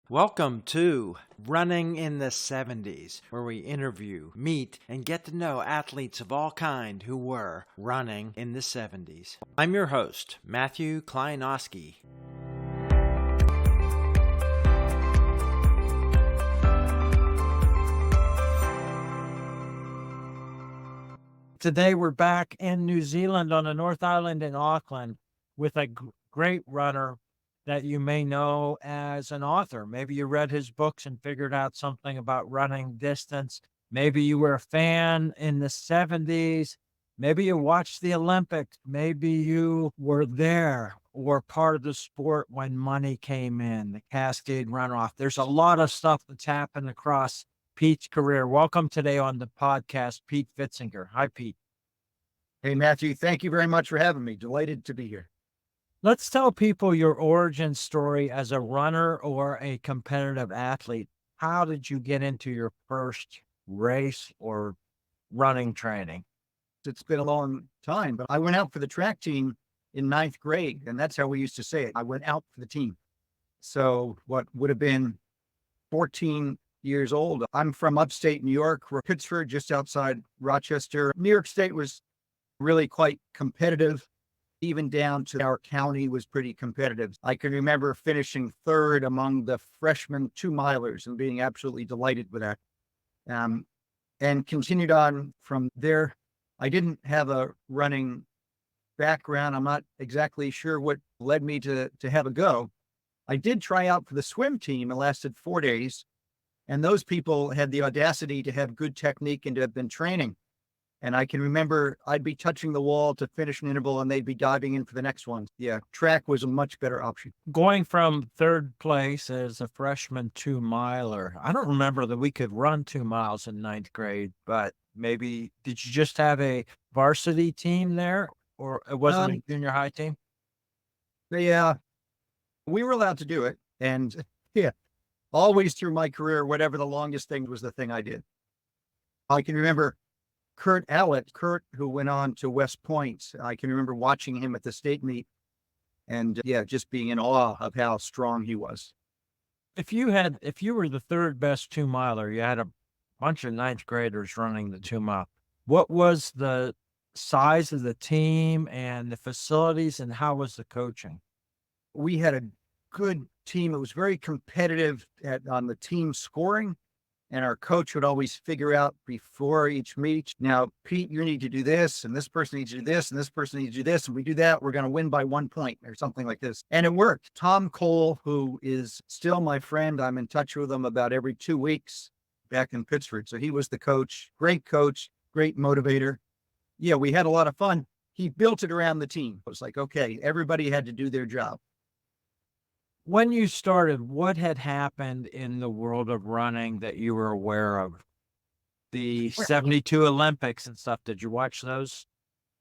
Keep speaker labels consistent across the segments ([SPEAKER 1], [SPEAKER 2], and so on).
[SPEAKER 1] Welcome to Running in the 70s, where we interview, meet, and get to know athletes of all kind who were running in the 70s. I'm your host, Matthew Kleinowski.
[SPEAKER 2] Today we're back in New Zealand on the North Island in Auckland with a great runner that you may know as an author. Maybe you read his books and figured out something about running distance. Maybe you were a fan in the 70s. Maybe you watched the Olympics. Maybe you were there or part of the sport when money came in, the Cascade runoff. There's a lot of stuff that's happened across Pete's career. Welcome today on the podcast, Pete Pfitzinger. Hi, Pete.
[SPEAKER 3] Hey, Matthew. Thank you very much for having me. Delighted to be here.
[SPEAKER 2] Let's tell people your origin story as a runner or a competitive athlete. How did you get into your first race or running training?
[SPEAKER 3] It's been a long time, but I went out for the track team in ninth grade, and that's how we used to say it. I went out for the team. So what would have been 14 years old. I'm from upstate New York, Pittsford, just outside Rochester. New York State was really quite competitive. Even down to our county was pretty competitive. I can remember finishing third among the freshman 2-milers and being absolutely delighted with that. And continued on from there. I didn't have a running background. I'm not exactly sure what led me to have a go. I did try out for the swim team. It lasted 4 days. And those people had the audacity to have good technique and to have been training. And I can remember I'd be touching the wall to finish an interval and they'd be diving in for the next one. Yeah, track was a much better option.
[SPEAKER 2] Going from third place as a freshman 2-miler, I don't remember that we could run 2 miles in ninth grade, but maybe did you just have a varsity team there or it wasn't a junior high team?
[SPEAKER 3] Yeah, we were allowed to do it. And yeah, always through my career, whatever the longest thing was the thing I did. I can remember Kurt, who went on to West Point. I can remember watching him at the state meet and just being in awe of how strong he was.
[SPEAKER 2] If you were the third best 2-miler, you had a bunch of ninth graders running the 2-mile. What was the size of the team and the facilities and how was the coaching?
[SPEAKER 3] We had a good team. It was very competitive on the team scoring. And our coach would always figure out before each meet, now, Pete, you need to do this, and this person needs to do this, and this person needs to do this. And we do that, we're going to win by 1 point or something like this. And it worked. Tom Cole, who is still my friend, I'm in touch with him about every 2 weeks back in Pittsford. So he was the coach, great motivator. Yeah, we had a lot of fun. He built it around the team. It was like, okay, everybody had to do their job.
[SPEAKER 2] When you started, what had happened in the world of running that you were aware of? The 72 Olympics and stuff. Did you watch those?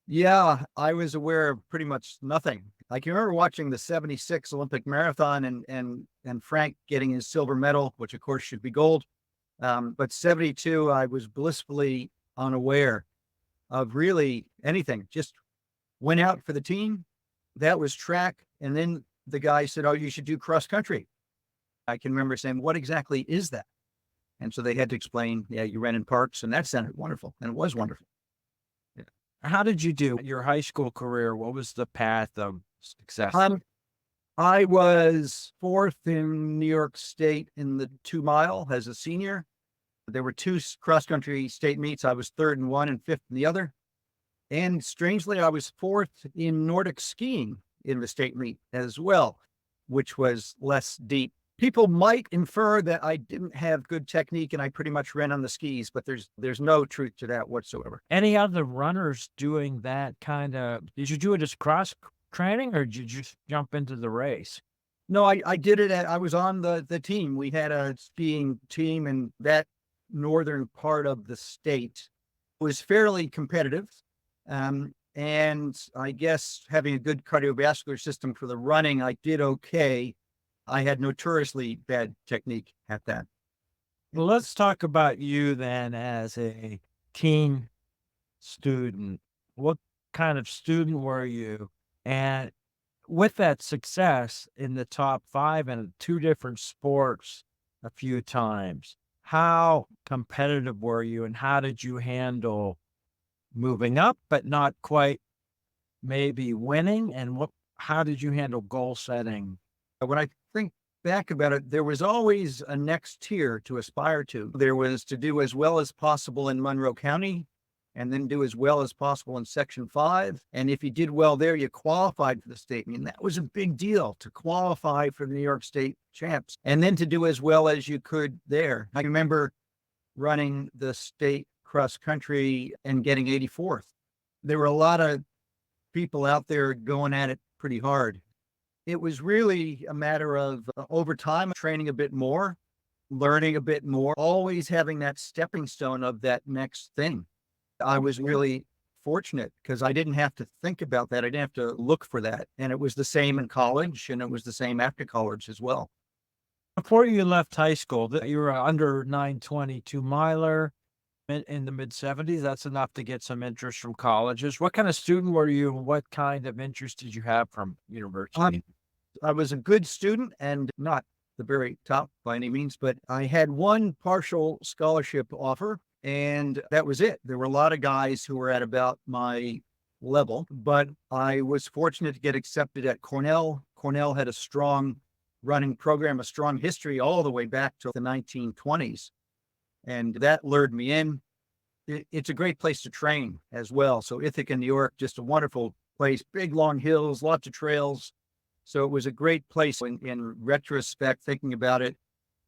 [SPEAKER 3] Yeah, I was aware of pretty much nothing. I can remember watching the 76 Olympic marathon and Frank getting his silver medal, which of course should be gold. But 72, I was blissfully unaware of really anything. Just went out for the team. That was track. And then the guy said, oh, you should do cross country. I can remember saying, what exactly is that? And so they had to explain, yeah, you ran in parks, and that sounded wonderful. And it was wonderful.
[SPEAKER 2] Yeah. How did you do your high school career? What was the path of success?
[SPEAKER 3] I was fourth in New York State in the 2-mile as a senior. There were 2 cross country state meets. I was third in one and fifth in the other. And strangely, I was fourth in Nordic skiing in the state meet as well, which was less deep. People might infer that I didn't have good technique and I pretty much ran on the skis, but there's no truth to that whatsoever.
[SPEAKER 2] Any other runners doing that did you do it as cross training or did you just jump into the race?
[SPEAKER 3] No, I did it. I was on the team. We had a skiing team in that northern part of the state. It was fairly competitive. And I guess having a good cardiovascular system for the running, I did okay. I had notoriously bad technique at that.
[SPEAKER 2] Well, let's talk about you then as a teen student. What kind of student were you? And With that success in the top 5 in 2 different sports a few times, how competitive were you and how did you handle moving up, but not quite maybe winning? And how did you handle goal setting?
[SPEAKER 3] When I think back about it, there was always a next tier to aspire to. There was to do as well as possible in Monroe County and then do as well as possible in Section 5. And if you did well there, you qualified for the state. I mean, that was a big deal to qualify for the New York State champs and then to do as well as you could there. I remember running the state cross country and getting 84th. There were a lot of people out there going at it pretty hard. It was really a matter of over time, training a bit more, learning a bit more, always having that stepping stone of that next thing. I was really fortunate because I didn't have to think about that. I didn't have to look for that. And it was the same in college and it was the same after college as well.
[SPEAKER 2] Before you left high school, you were under 922 miler in the mid 70s. That's enough to get some interest from colleges. What kind of student were you? What kind of interest did you have from university?
[SPEAKER 3] I was a good student and not the very top by any means, but I had one partial scholarship offer and that was it. There were a lot of guys who were at about my level, but I was fortunate to get accepted at Cornell. Cornell had a strong running program, a strong history all the way back to the 1920s. And that lured me in. It's a great place to train as well. So Ithaca, New York, just a wonderful place, big, long hills, lots of trails. So it was a great place in retrospect, thinking about it,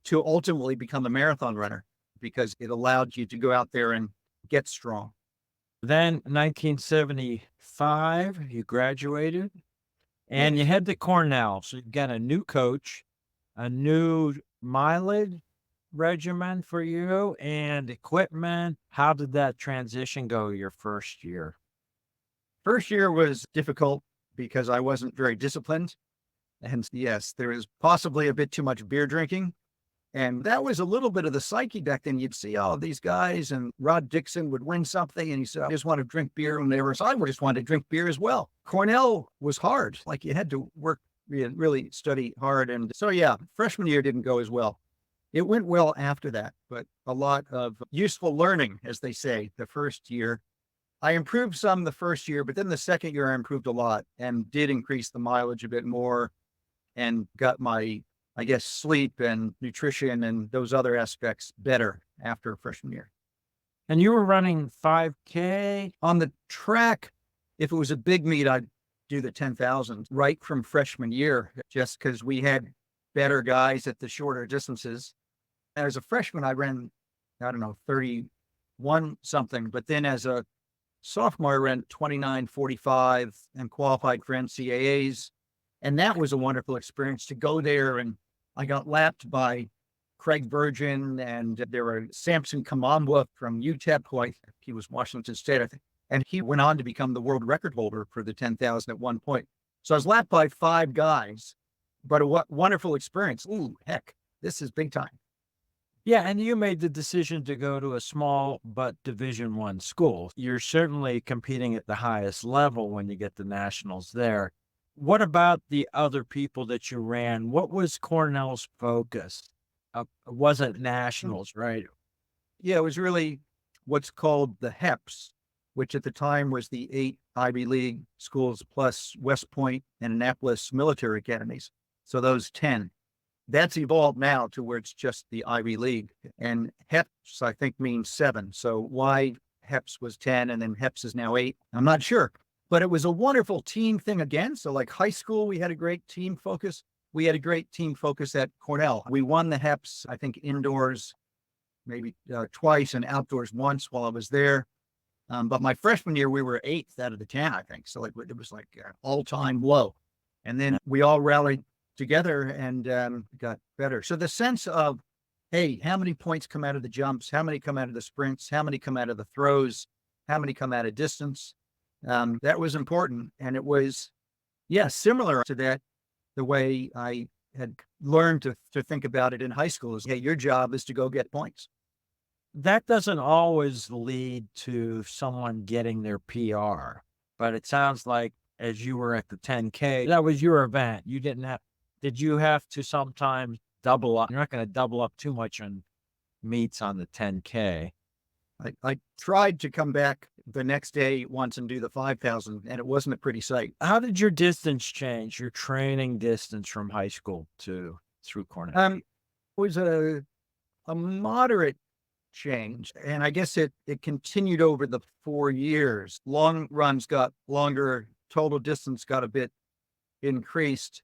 [SPEAKER 3] to ultimately become a marathon runner because it allowed you to go out there and get strong.
[SPEAKER 2] Then 1975, you graduated and you head to Cornell. So you got a new coach, a new mileage regimen for you and equipment. How did that transition go your first year?
[SPEAKER 3] First year was difficult because I wasn't very disciplined. And yes, there was possibly a bit too much beer drinking. And that was a little bit of the psyche back then. You'd see all these guys and Rod Dixon would win something and he said, I just want to drink beer. And so I just wanted to drink beer as well. Cornell was hard. Like you had to work, really study hard. And so, yeah, freshman year didn't go as well. It went well after that, but a lot of useful learning, as they say, the first year. I improved some the first year, but then the second year I improved a lot and did increase the mileage a bit more and got my, I guess, sleep and nutrition and those other aspects better after freshman year.
[SPEAKER 2] And you were running 5K?
[SPEAKER 3] On the track, if it was a big meet, I'd do the 10,000 right from freshman year, just because we had better guys at the shorter distances. As a freshman, I ran, 31 something, but then as a sophomore, I ran 29:45 and qualified for NCAAs. And that was a wonderful experience to go there. And I got lapped by Craig Virgin and there were Samson Kamambwa from UTEP, he was Washington State, I think. And he went on to become the world record holder for the 10,000 at one point. So I was lapped by 5 guys, but a wonderful experience. Ooh, heck, this is big time.
[SPEAKER 2] Yeah, and you made the decision to go to a small but Division I school. You're certainly competing at the highest level when you get the nationals there. What about the other people that you ran? What was Cornell's focus? It wasn't nationals, right?
[SPEAKER 3] Yeah, it was really what's called the HEPS, which at the time was the 8 Ivy League schools plus West Point and Annapolis military academies. So those 10. That's evolved now to where it's just the Ivy League. And HEPS, I think, means 7. So why HEPS was 10 and then HEPS is now 8, I'm not sure. But it was a wonderful team thing again. So like high school, we had a great team focus. We had a great team focus at Cornell. We won the HEPS, I think, indoors maybe twice and outdoors once while I was there. But my freshman year, we were 8th out of the 10, I think. So it was like all-time low. And then we all rallied together and got better. So the sense of, hey, how many points come out of the jumps? How many come out of the sprints? How many come out of the throws? How many come out of distance? That was important. And it was, similar to that, the way I had learned to think about it in high school is, hey, your job is to go get points.
[SPEAKER 2] That doesn't always lead to someone getting their PR, but it sounds like as you were at the 10K. That was your event. You didn't have, did you have to sometimes double up? You're not going to double up too much on meets on the 10K.
[SPEAKER 3] I tried to come back the next day once and do the 5,000, and it wasn't a pretty sight.
[SPEAKER 2] How did your distance change, your training distance from high school to through Cornell?
[SPEAKER 3] It was a moderate change, and I guess it continued over the 4 years. Long runs got longer, total distance got a bit increased.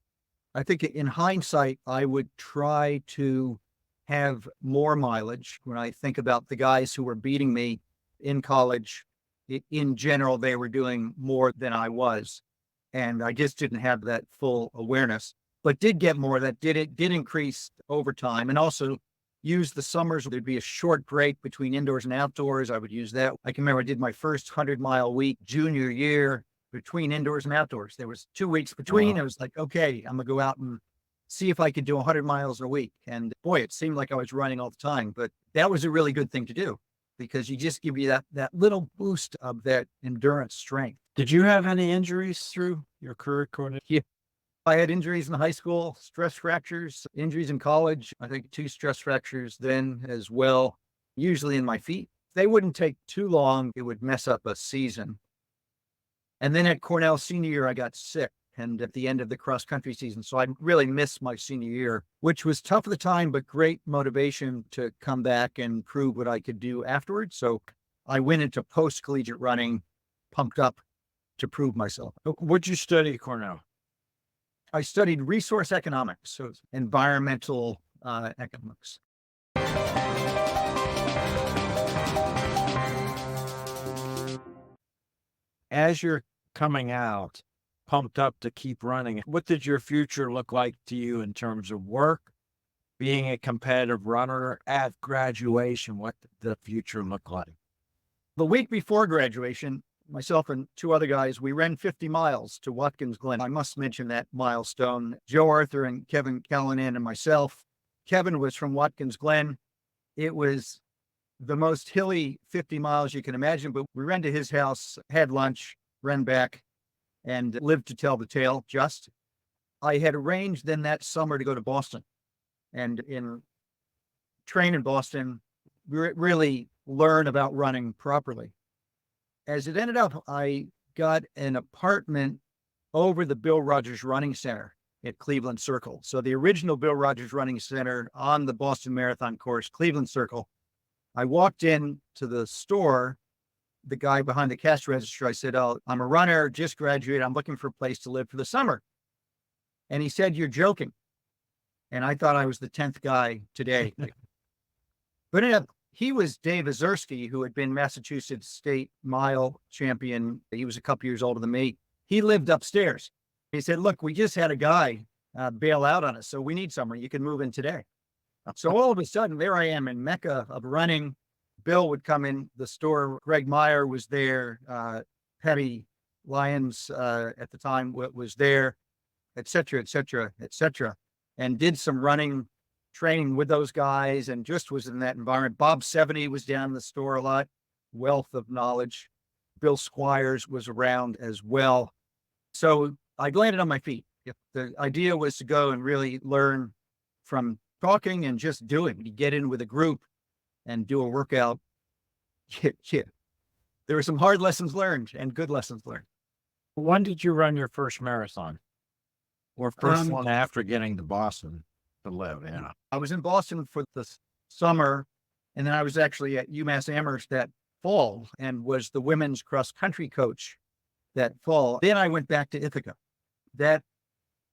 [SPEAKER 3] I think in hindsight, I would try to have more mileage. When I think about the guys who were beating me in college, in general, they were doing more than I was. And I just didn't have that full awareness, but did get more. That did increase over time. And also use the summers. There'd be a short break between indoors and outdoors. I would use that. I can remember I did my first 100-mile week junior year between indoors and outdoors. There was 2 weeks between. I was like, okay, I'm gonna go out and see if I could do 100 miles a week. And boy, it seemed like I was running all the time, but that was a really good thing to do because you just give you that little boost of that endurance strength.
[SPEAKER 2] Did you have any injuries through your career, Cornell?
[SPEAKER 3] Yeah. I had injuries in high school, stress fractures, injuries in college. I think 2 stress fractures then as well, usually in my feet. They wouldn't take too long. It would mess up a season. And then at Cornell senior year, I got sick. And at the end of the cross country season. So I really missed my senior year, which was tough at the time, but great motivation to come back and prove what I could do afterwards. So I went into post-collegiate running, pumped up to prove myself.
[SPEAKER 2] What'd you study at Cornell?
[SPEAKER 3] I studied resource economics, so it's environmental economics.
[SPEAKER 2] As you're coming out, pumped up to keep running, what did your future look like to you in terms of work, being a competitive runner at graduation? What did the future look like?
[SPEAKER 3] The week before graduation, myself and 2 other guys, we ran 50 miles to Watkins Glen. I must mention that milestone. Joe Arthur and Kevin Callanan and myself. Kevin was from Watkins Glen. It was the most hilly 50 miles you can imagine, but we ran to his house, had lunch, ran back, and lived to tell the tale. Just, I had arranged then that summer to go to Boston and train in Boston, really learn about running properly. As it ended up, I got an apartment over the Bill Rogers Running Center at Cleveland Circle. So the original Bill Rogers Running Center on the Boston Marathon course, Cleveland Circle. I walked in to the store, the guy behind the cash register. I said, "Oh, I'm a runner, just graduated. I'm looking for a place to live for the summer." And he said, "You're joking." And I thought I was the 10th guy today. But he was Dave Ozerski, who had been Massachusetts state mile champion. He was a couple years older than me. He lived upstairs. He said, "Look, we just had a guy bail out on us, so we need somewhere. You can move in today." So all of a sudden, there I am in Mecca of running. Bill would come in the store. Greg Meyer was there. Patty Lyons at the time was there, et cetera, et cetera, et cetera, and did some running training with those guys and just was in that environment. Bob 70 was down in the store a lot, wealth of knowledge. Bill Squires was around as well. So I landed on my feet. The idea was to go and really learn from talking and just doing. You get in with a group and do a workout. Yeah. There were some hard lessons learned and good lessons learned.
[SPEAKER 2] When did you run your first marathon? Or first one after getting to Boston to live? Yeah.
[SPEAKER 3] I was in Boston for the summer, and then I was actually at UMass Amherst that fall and was the women's cross country coach that fall. Then I went back to Ithaca. That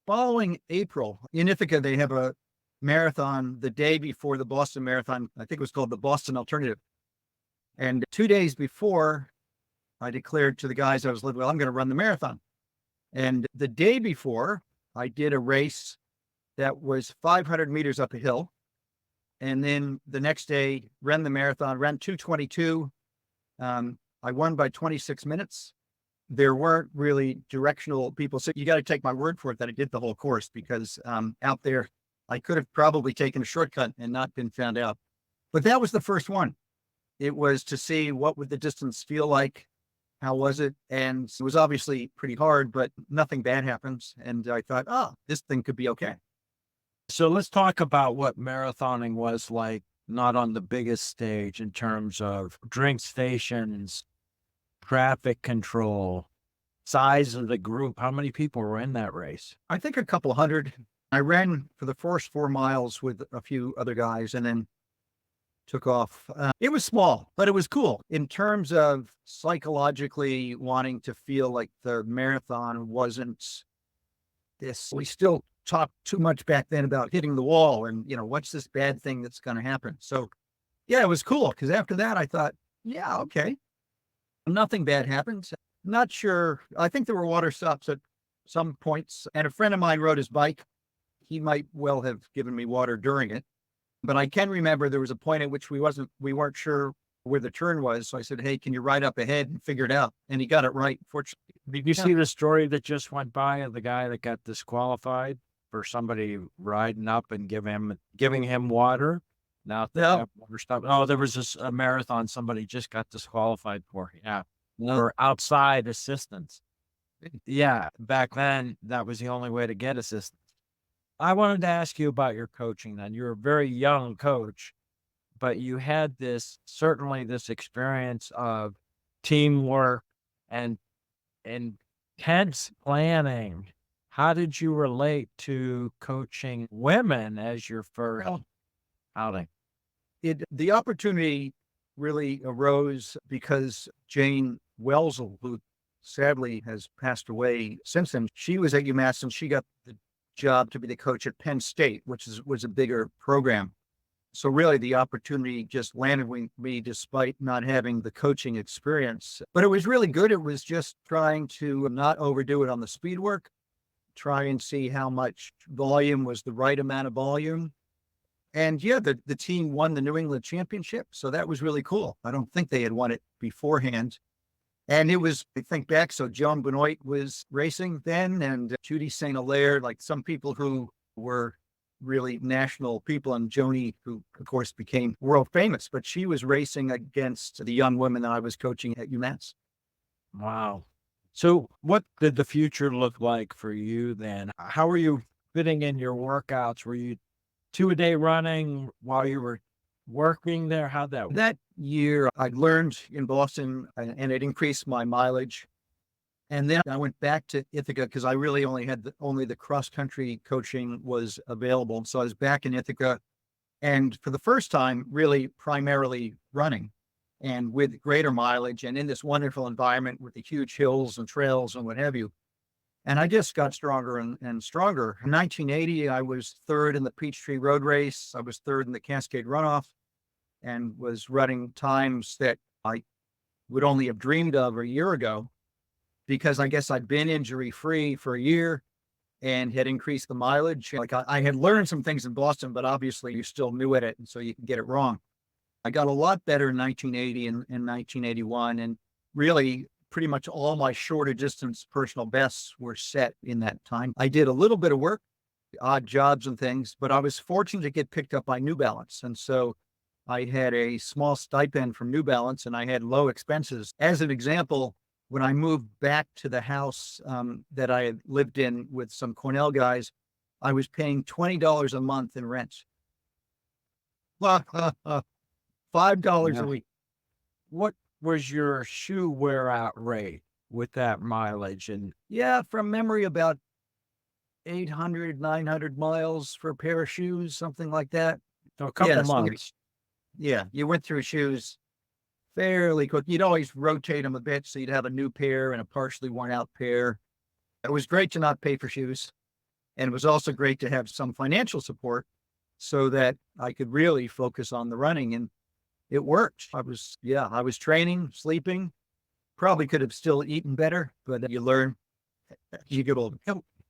[SPEAKER 3] following April in Ithaca, they have a marathon the day before the Boston Marathon. I think it was called the Boston Alternative. And 2 days before, I declared to the guys I was living with, I'm going to run the marathon. And the day before, I did a race that was 500 meters up a hill. And then the next day, ran the marathon, ran 2:22. I won by 26 minutes. There weren't really directional people. So you got to take my word for it that I did the whole course, because out there, I could have probably taken a shortcut and not been found out. But that was the first one. It was to see what would the distance feel like, how was it? And it was obviously pretty hard, but nothing bad happens. And I thought, oh, this thing could be okay.
[SPEAKER 2] So let's talk about what marathoning was like, not on the biggest stage in terms of drink stations, traffic control, size of the group. How many people were in that race?
[SPEAKER 3] I think a couple hundred. I ran for the first 4 miles with a few other guys and then took off. It was small, but it was cool in terms of psychologically wanting to feel like the marathon wasn't this. We still talked too much back then about hitting the wall and, what's this bad thing that's going to happen? So, yeah, it was cool because after that, I thought, yeah, okay, nothing bad happened. Not sure. I think there were water stops at some points, and a friend of mine rode his bike. He might well have given me water during it. But I can remember there was a point at which we weren't sure where the turn was. So I said, hey, can you ride up ahead and figure it out? And he got it right. Fortunately.
[SPEAKER 2] Did you see the story that just went by of the guy that got disqualified for somebody riding up and giving him water? Now
[SPEAKER 3] No.
[SPEAKER 2] water stop. Oh, there was a marathon somebody just got disqualified for. Yeah. For outside assistance. Yeah. Back then, that was the only way to get assistance. I wanted to ask you about your coaching then. You're a very young coach, but you had certainly this experience of teamwork and intense planning. How did you relate to coaching women as your first outing?
[SPEAKER 3] The opportunity really arose because Jane Welsel, who sadly has passed away since then, she was at UMass and she got the job to be the coach at Penn State, which was a bigger program. So really the opportunity just landed with me despite not having the coaching experience, but it was really good. It was just trying to not overdo it on the speed work, try and see how much volume was the right amount of volume. And yeah, the team won the New England championship. So that was really cool. I don't think they had won it beforehand. And it was, I think back, so Joan Benoit was racing then, and Judy St. Hilaire, like some people who were really national people, and Joni, who of course became world famous, but she was racing against the young women that I was coaching at UMass.
[SPEAKER 2] Wow. So what did the future look like for you then? How were you fitting in your workouts? Were you 2-a-day running while you were working there? How'd that work?
[SPEAKER 3] That year, I learned in Boston and it increased my mileage. And then I went back to Ithaca because I really only had only the cross country coaching was available. So I was back in Ithaca and for the first time, really primarily running and with greater mileage and in this wonderful environment with the huge hills and trails and what have you. And I just got stronger and stronger. In 1980, I was third in the Peachtree Road Race. I was third in the Cascade Runoff and was running times that I would only have dreamed of a year ago because I guess I'd been injury free for a year and had increased the mileage. Like I had learned some things in Boston, but obviously you're still new at it. And so you can get it wrong. I got a lot better in 1980 and 1981. And really pretty much all my shorter distance personal bests were set in that time. I did a little bit of work, odd jobs and things, but I was fortunate to get picked up by New Balance. And so I had a small stipend from New Balance and I had low expenses. As an example, when I moved back to the house that I had lived in with some Cornell guys, I was paying $20 a month in rent. $5 a week.
[SPEAKER 2] What was your shoe wear out rate with that mileage? And
[SPEAKER 3] yeah, from memory, about 800, 900 miles for a pair of shoes, something like that.
[SPEAKER 2] so a couple
[SPEAKER 3] Yeah, so
[SPEAKER 2] months.
[SPEAKER 3] Yeah, you went through shoes fairly quick. You'd always rotate them a bit, so you'd have a new pair and a partially worn out pair. It was great to not pay for shoes. And it was also great to have some financial support so that I could really focus on the running. And it worked. I was training, sleeping, probably could have still eaten better, but you learn as you get older.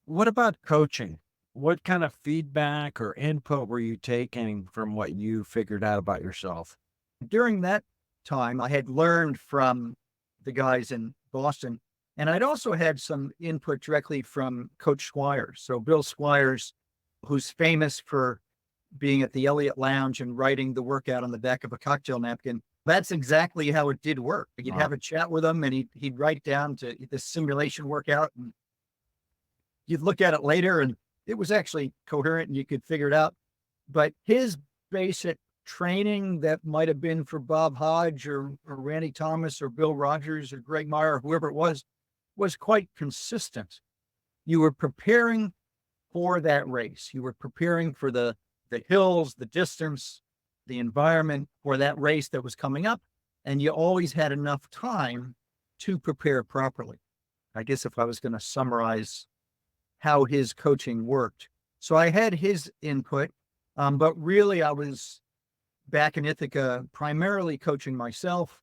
[SPEAKER 2] What about coaching? What kind of feedback or input were you taking from what you figured out about yourself?
[SPEAKER 3] During that time, I had learned from the guys in Boston, and I'd also had some input directly from Coach Squires. So Bill Squires, who's famous for being at the Elliott Lounge and writing the workout on the back of a cocktail napkin, That's exactly how it did work. You'd
[SPEAKER 2] Wow.
[SPEAKER 3] have a chat with him and he'd write down to the simulation workout, and you'd look at it later and it was actually coherent and you could figure it out. But his basic training that might have been for Bob Hodge or Randy Thomas or Bill Rogers or Greg Meyer, or whoever it was quite consistent. You were preparing for that race. You were preparing for the hills, the distance, the environment for that race that was coming up. And you always had enough time to prepare properly. I guess if I was going to summarize how his coaching worked. So I had his input, but really I was back in Ithaca primarily coaching myself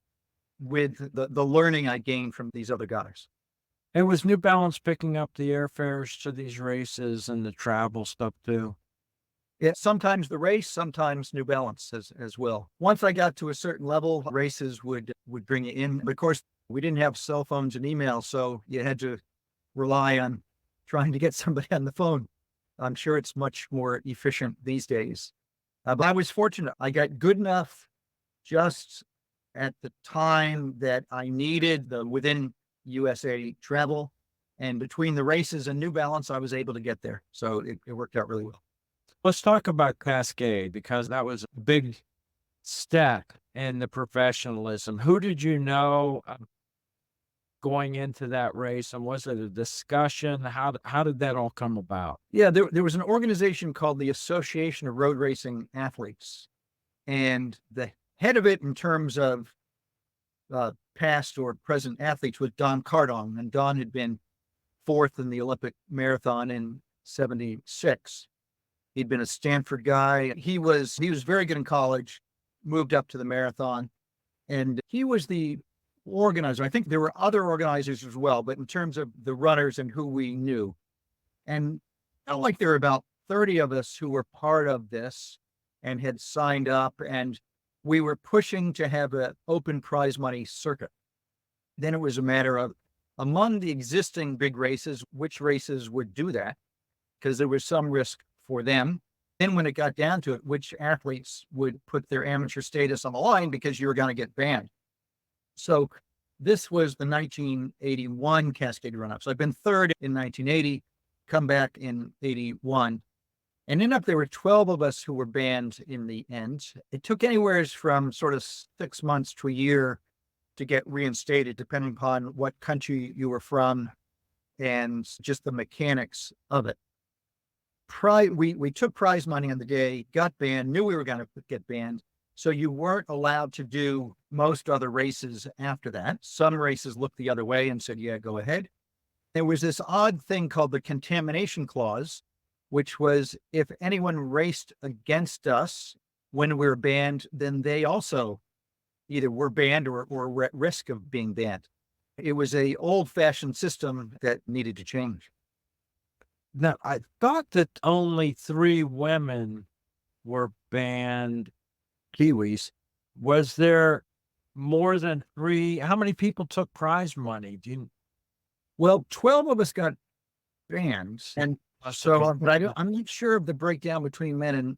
[SPEAKER 3] with the learning I gained from these other guys.
[SPEAKER 2] And was New Balance picking up the airfares to these races and the travel stuff too?
[SPEAKER 3] Yeah, sometimes the race, sometimes New Balance as well. Once I got to a certain level, races would bring you in. But of course, we didn't have cell phones and email, so you had to rely on trying to get somebody on the phone. I'm sure it's much more efficient these days. But I was fortunate. I got good enough just at the time that I needed the within USA travel. And between the races and New Balance, I was able to get there. So it worked out really well.
[SPEAKER 2] Let's talk about Cascade, because that was a big step in the professionalism. Who did you know going into that race, and was it a discussion? How did that all come about?
[SPEAKER 3] Yeah, there was an organization called the Association of Road Racing Athletes. And the head of it in terms of past or present athletes was Don Cardong. And Don had been fourth in the Olympic marathon in 76. He'd been a Stanford guy. He was very good in college, moved up to the marathon, and he was the organizer. I think there were other organizers as well, but in terms of the runners and who we knew, and I felt like there were about 30 of us who were part of this and had signed up, and we were pushing to have an open prize money circuit. Then it was a matter of, among the existing big races, which races would do that, because there was some risk for them. Then when it got down to it, which athletes would put their amateur status on the line because you were going to get banned. So this was the 1981 Cascade run-up. So I've been third in 1980, come back in 81. And in up, there were 12 of us who were banned in the end. It took anywhere from sort of 6 months to a year to get reinstated, depending upon what country you were from and just the mechanics of it. We took prize money on the day, got banned, knew we were going to get banned. So you weren't allowed to do most other races after that. Some races looked the other way and said, yeah, go ahead. There was this odd thing called the contamination clause, which was if anyone raced against us when we were banned, then they also either were banned or were at risk of being banned. It was a old-fashioned system that needed to change.
[SPEAKER 2] Now, I thought that only 3 women were banned, Kiwis. Was there more than 3? How many people took prize money?
[SPEAKER 3] Well, 12 of us got banned. And so, but I'm not sure of the breakdown between men and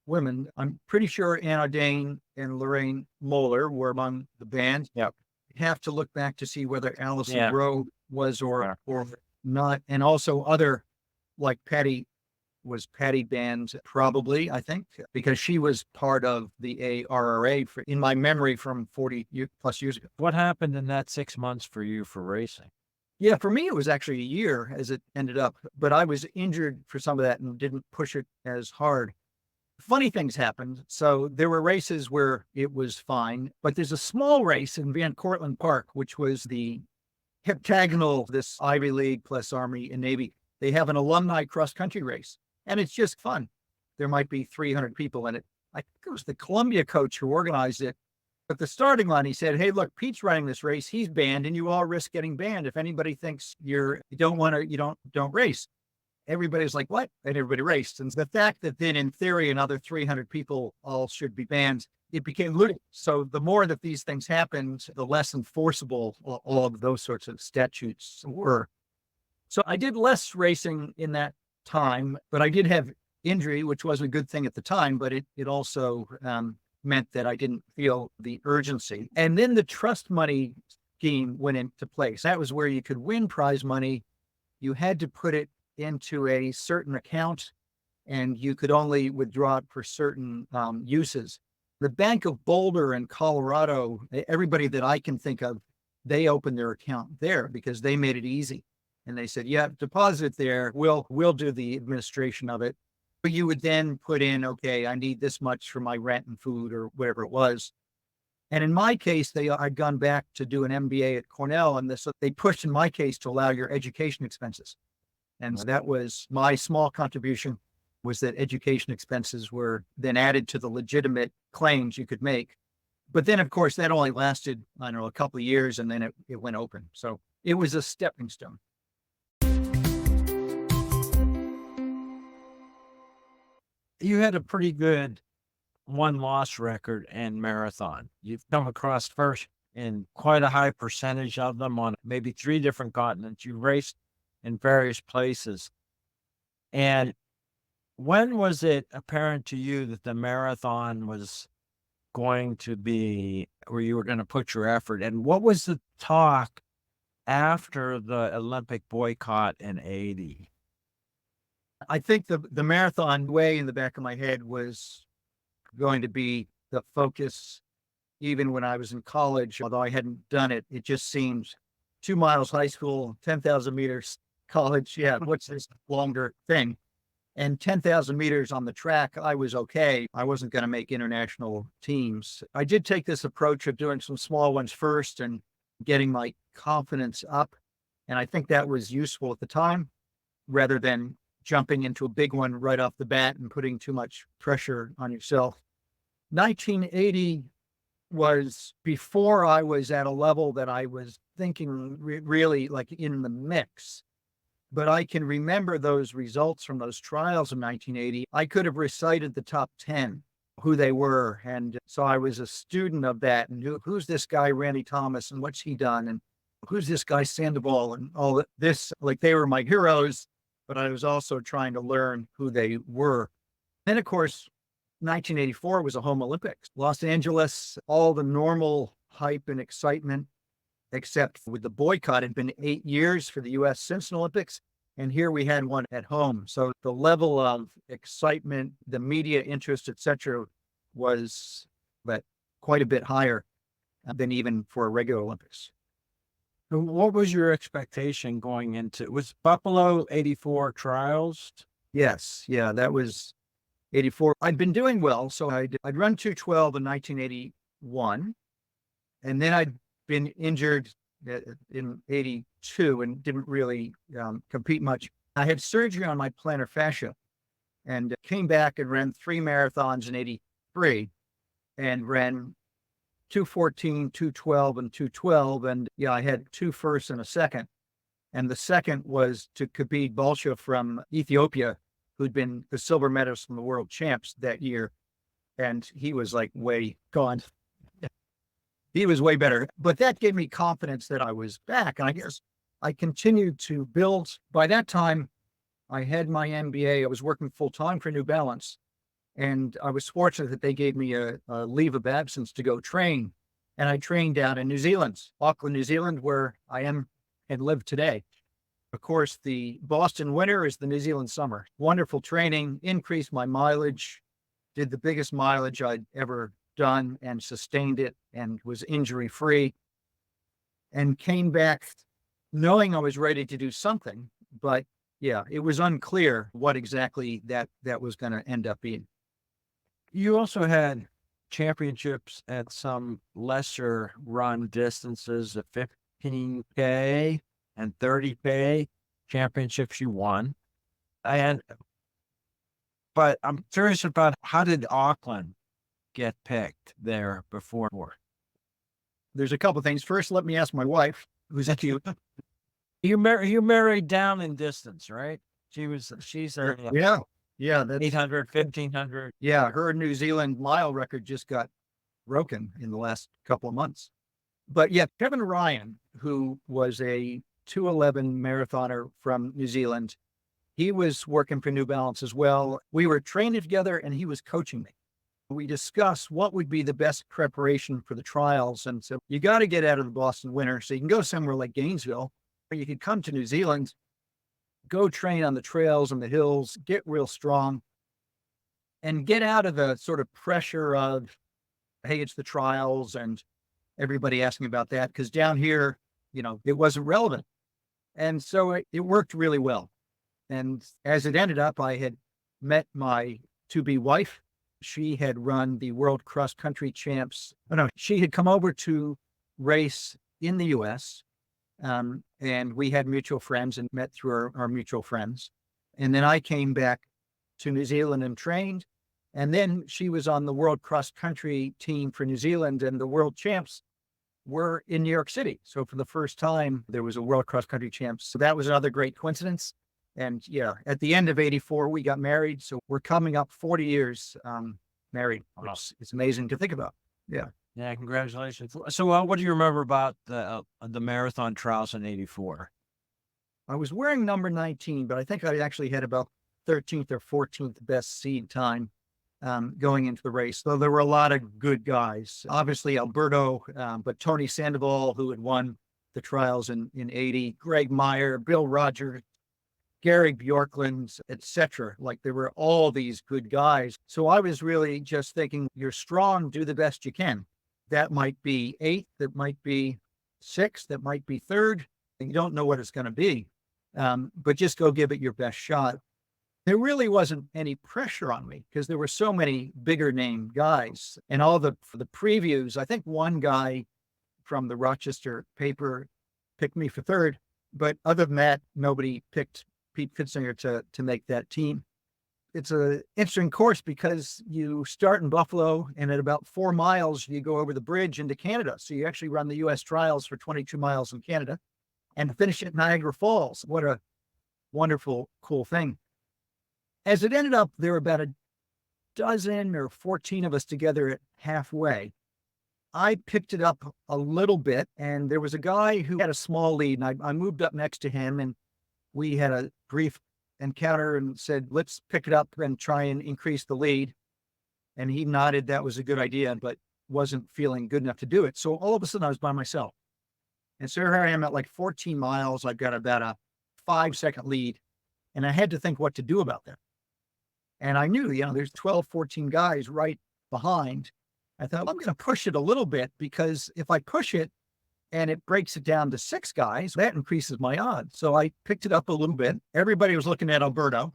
[SPEAKER 3] women. I'm pretty sure Anna Dane and Lorraine Moeller were among the banned.
[SPEAKER 2] Yep.
[SPEAKER 3] Have to look back to see whether Allison
[SPEAKER 2] Yeah.
[SPEAKER 3] Rowe was or not. And also other, like Patty banned probably, I think, because she was part of the ARRA in my memory from 40 plus years ago.
[SPEAKER 2] What happened in that 6 months for you for racing?
[SPEAKER 3] Yeah, for me, it was actually a year as it ended up, but I was injured for some of that and didn't push it as hard. Funny things happened. So there were races where it was fine, but there's a small race in Van Cortlandt Park, which was the heptagonal, this Ivy League plus Army and Navy. They have an alumni cross-country race, and it's just fun. There might be 300 people in it. I think it was the Columbia coach who organized it. At the starting line, he said, hey, look, Pete's running this race. He's banned, and you all risk getting banned. If anybody thinks you don't race. Everybody's like, what? And everybody raced. And the fact that then in theory, another 300 people all should be banned, it became ludicrous. So the more that these things happened, the less enforceable all of those sorts of statutes were. So I did less racing in that time, but I did have injury, which was a good thing at the time, but it also meant that I didn't feel the urgency. And then the trust money scheme went into place. That was where you could win prize money. You had to put it into a certain account, and you could only withdraw it for certain uses. The Bank of Boulder in Colorado, everybody that I can think of, they opened their account there because they made it easy. And they said, yeah, deposit it there. We'll do the administration of it. But you would then put in, okay, I need this much for my rent and food or whatever it was. And in my case, I'd gone back to do an MBA at Cornell, and they pushed in my case to allow your education expenses. And that was my small contribution, was that education expenses were then added to the legitimate claims you could make. But then, of course, that only lasted, I don't know, a couple of years, and then it went open. So it was a stepping stone.
[SPEAKER 2] You had a pretty good one-loss record in marathon. You've come across first in quite a high percentage of them on maybe 3 different continents. You raced in various places. And when was it apparent to you that the marathon was going to be where you were going to put your effort? And what was the talk after the Olympic boycott in 80?
[SPEAKER 3] I think the marathon way in the back of my head was going to be the focus. Even when I was in college, although I hadn't done it, it just seemed 2 miles high school, 10,000 meters college. Yeah, what's this longer thing? And 10,000 meters on the track, I was okay. I wasn't going to make international teams. I did take this approach of doing some small ones first and getting my confidence up. And I think that was useful at the time, rather than jumping into a big one right off the bat and putting too much pressure on yourself. 1980 was before I was at a level that I was thinking really like in the mix. But I can remember those results from those trials in 1980. I could have recited the top 10, who they were. And so I was a student of that. And who's this guy, Randy Thomas, and what's he done? And who's this guy, Sandoval, and all this? Like, they were my heroes, but I was also trying to learn who they were. Then, of course, 1984 was a home Olympics. Los Angeles, all the normal hype and excitement, except with the boycott. It had been 8 years for the U.S. since an Olympics, and here we had one at home. So the level of excitement, the media interest, etc., was but quite a bit higher than even for a regular Olympics.
[SPEAKER 2] What was your expectation going into? Was Buffalo 84 trials?
[SPEAKER 3] Yes, yeah, that was 84. I'd been doing well, so I'd run 212 in 1981, and then I'd been injured in 82 and didn't really compete much. I had surgery on my plantar fascia and came back and ran 3 marathons in 83 and ran 214, 212, and 212. And yeah, I had 2 firsts and a second. And the second was to Khabib Balcha from Ethiopia, who'd been the silver medalist from the world champs that year. And he was like way gone. He was way better, but that gave me confidence that I was back. And I guess I continued to build. By that time, I had my MBA. I was working full time for New Balance. And I was fortunate that they gave me a leave of absence to go train. And I trained down in New Zealand, Auckland, New Zealand, where I am and live today. Of course, the Boston winter is the New Zealand summer. Wonderful training, increased my mileage, did the biggest mileage I'd ever done and sustained it and was injury free, and came back knowing I was ready to do something. But yeah, it was unclear what exactly that was going to end up being.
[SPEAKER 2] You also had championships at some lesser run distances, the 15K and 30K championships you won. But I'm curious about, how did Auckland get picked there before?
[SPEAKER 3] There's a couple of things. First, let me ask my wife, who's cute.
[SPEAKER 2] You married down in distance, right? She's
[SPEAKER 3] Yeah, that's
[SPEAKER 2] 800, 1500.
[SPEAKER 3] Yeah, her New Zealand mile record just got broken in the last couple of months. But yeah, Kevin Ryan, who was a 211 marathoner from New Zealand, he was working for New Balance as well. We were training together and he was coaching me. We discussed what would be the best preparation for the trials. And so you got to get out of the Boston winter. So you can go somewhere like Gainesville, or you could come to New Zealand, go train on the trails and the hills, get real strong, and get out of the sort of pressure of, hey, it's the trials and everybody asking about that. Because down here, it wasn't relevant. And so it worked really well. And as it ended up, I had met my to-be wife. She had run the World Cross Country Champs. Oh, no, she had come over to race in the US. And we had mutual friends and met through our mutual friends. And then I came back to New Zealand and trained. And then she was on the World Cross Country team for New Zealand, and the world champs were in New York City. So for the first time, there was a World Cross Country Champs. So that was another great coincidence. And yeah, at the end of 84, we got married. So we're coming up 40 years married, which is amazing to think about. Yeah.
[SPEAKER 2] Yeah, congratulations. So what do you remember about the marathon trials in 84?
[SPEAKER 3] I was wearing number 19, but I think I actually had about 13th or 14th best seed time going into the race. So there were a lot of good guys. Obviously Alberto, but Tony Sandoval, who had won the trials in 80, Greg Meyer, Bill Rogers, Gary Bjorkland, etc. Like there were all these good guys. So I was really just thinking, you're strong, do the best you can. That might be 8th, that might be 6th, that might be 3rd. And you don't know what it's going to be, but just go give it your best shot. There really wasn't any pressure on me because there were so many bigger name guys, and all the previews. I think one guy from the Rochester paper picked me for 3rd, but other than that, nobody picked Pete Pfitzinger to make that team. It's an interesting course because you start in Buffalo, and at about 4 miles, you go over the bridge into Canada. So you actually run the US trials for 22 miles in Canada and finish at Niagara Falls. What a wonderful, cool thing. As it ended up, there were about a dozen or 14 of us together at halfway. I picked it up a little bit, and there was a guy who had a small lead, and I moved up next to him, and we had a brief encounter and said, let's pick it up and try and increase the lead. And he nodded that was a good idea, but wasn't feeling good enough to do it. So all of a sudden I was by myself. And so here I am at like 14 miles. I've got about a 5-second lead, and I had to think what to do about that. And I knew, there's 12, 14 guys right behind. I thought, well, I'm going to push it a little bit, because if I push it and it breaks it down to 6 guys, that increases my odds. So I picked it up a little bit. Everybody was looking at Alberto.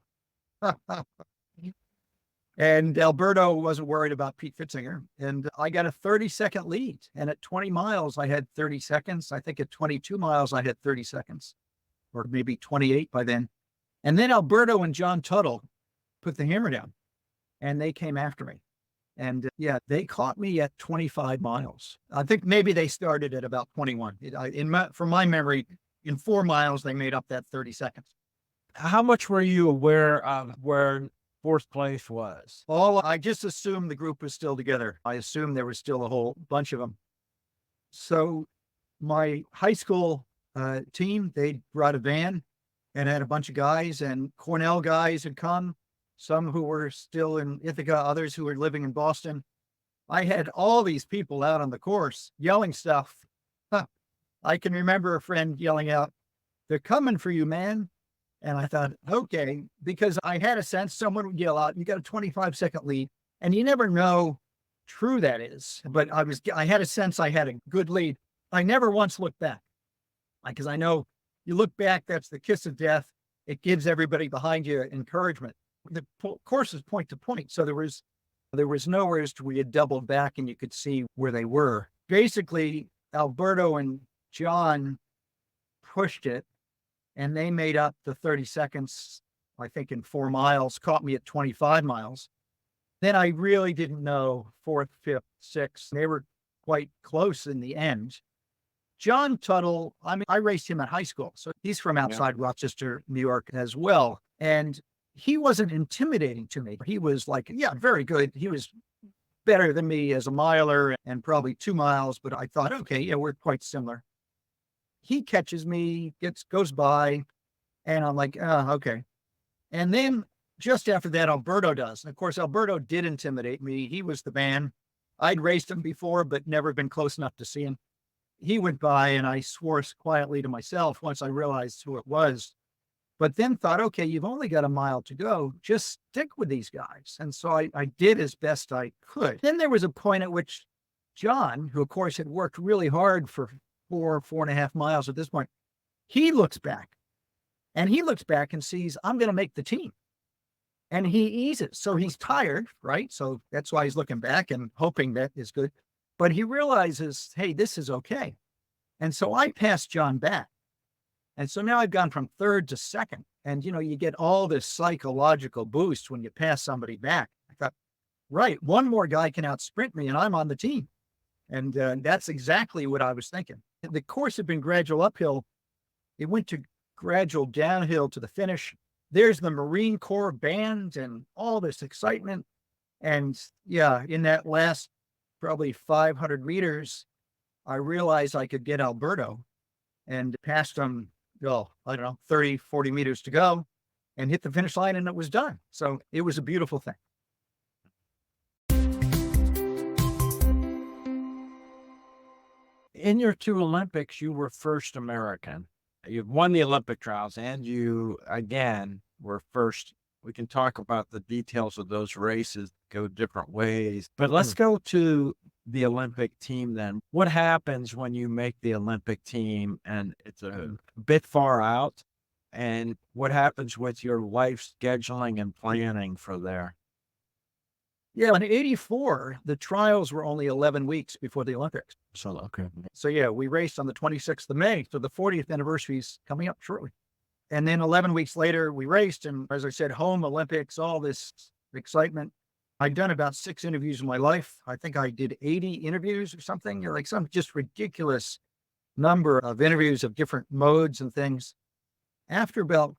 [SPEAKER 3] And Alberto wasn't worried about Pete Pfitzinger. And I got a 30-second lead. And at 20 miles, I had 30 seconds. I think at 22 miles, I had 30 seconds, or maybe 28 by then. And then Alberto and John Tuttle put the hammer down, and they came after me. And yeah, they caught me at 25 miles. I think maybe they started at about 21. From my memory, in 4 miles, they made up that 30 seconds.
[SPEAKER 2] How much were you aware of where 4th place was?
[SPEAKER 3] I just assumed the group was still together. I assumed there was still a whole bunch of them. So my high school team, they brought a van and had a bunch of guys, and Cornell guys had come. Some who were still in Ithaca, others who were living in Boston. I had all these people out on the course yelling stuff. I can remember a friend yelling out, "They're coming for you, man." And I thought, okay, because I had a sense someone would yell out, you got a 25-second lead, and you never know how true that is. But I had a sense I had a good lead. I never once looked back, because I know you look back, that's the kiss of death. It gives everybody behind you encouragement. The course is point to point. So there was nowhere as to where you doubled back and you could see where they were. Basically, Alberto and John pushed it, and they made up the 30 seconds, I think in 4 miles, caught me at 25 miles. Then I really didn't know 4th, 5th, 6th. They were quite close in the end. John Tuttle, I raced him in high school. So he's from outside Rochester, New York as well. And he wasn't intimidating to me. He was like, yeah, very good. He was better than me as a miler and probably 2 miles, but I thought, okay, yeah, we're quite similar. He catches me, goes by, and I'm like, oh, okay. And then just after that, Alberto does. And of course, Alberto did intimidate me. He was the man. I'd raced him before, but never been close enough to see him. He went by and I swore quietly to myself once I realized who it was, but then thought, okay, you've only got a mile to go. Just stick with these guys. And so I did as best I could. Then there was a point at which John, who of course had worked really hard for 4.5 miles at this point, he looks back and sees, I'm going to make the team. And he eases. So he's tired, right? So that's why he's looking back and hoping that is good. But he realizes, hey, this is okay. And so I passed John back. And so now I've gone from third to second. And, you get all this psychological boost when you pass somebody back. I thought, right, one more guy can outsprint me and I'm on the team. And that's exactly what I was thinking. The course had been gradual uphill. It went to gradual downhill to the finish. There's the Marine Corps band and all this excitement. And yeah, in that last probably 500 meters, I realized I could get Alberto and passed him, I don't know, 30, 40 meters to go and hit the finish line, and it was done. So it was a beautiful thing.
[SPEAKER 2] In your 2 Olympics, you were first American. You've won the Olympic trials, and you, again, were first. We can talk about the details of those races, go different ways. But let's go to the Olympic team then. What happens when you make the Olympic team and it's a bit far out? And what happens with your life scheduling and planning for there?
[SPEAKER 3] Yeah, in 84, the trials were only 11 weeks before the Olympics.
[SPEAKER 2] So, okay.
[SPEAKER 3] So yeah, we raced on the 26th of May. So the 40th anniversary is coming up shortly. And then 11 weeks later, we raced. And as I said, home Olympics, all this excitement. I'd done about 6 interviews in my life. I think I did 80 interviews or something, like some just ridiculous number of interviews of different modes and things. After about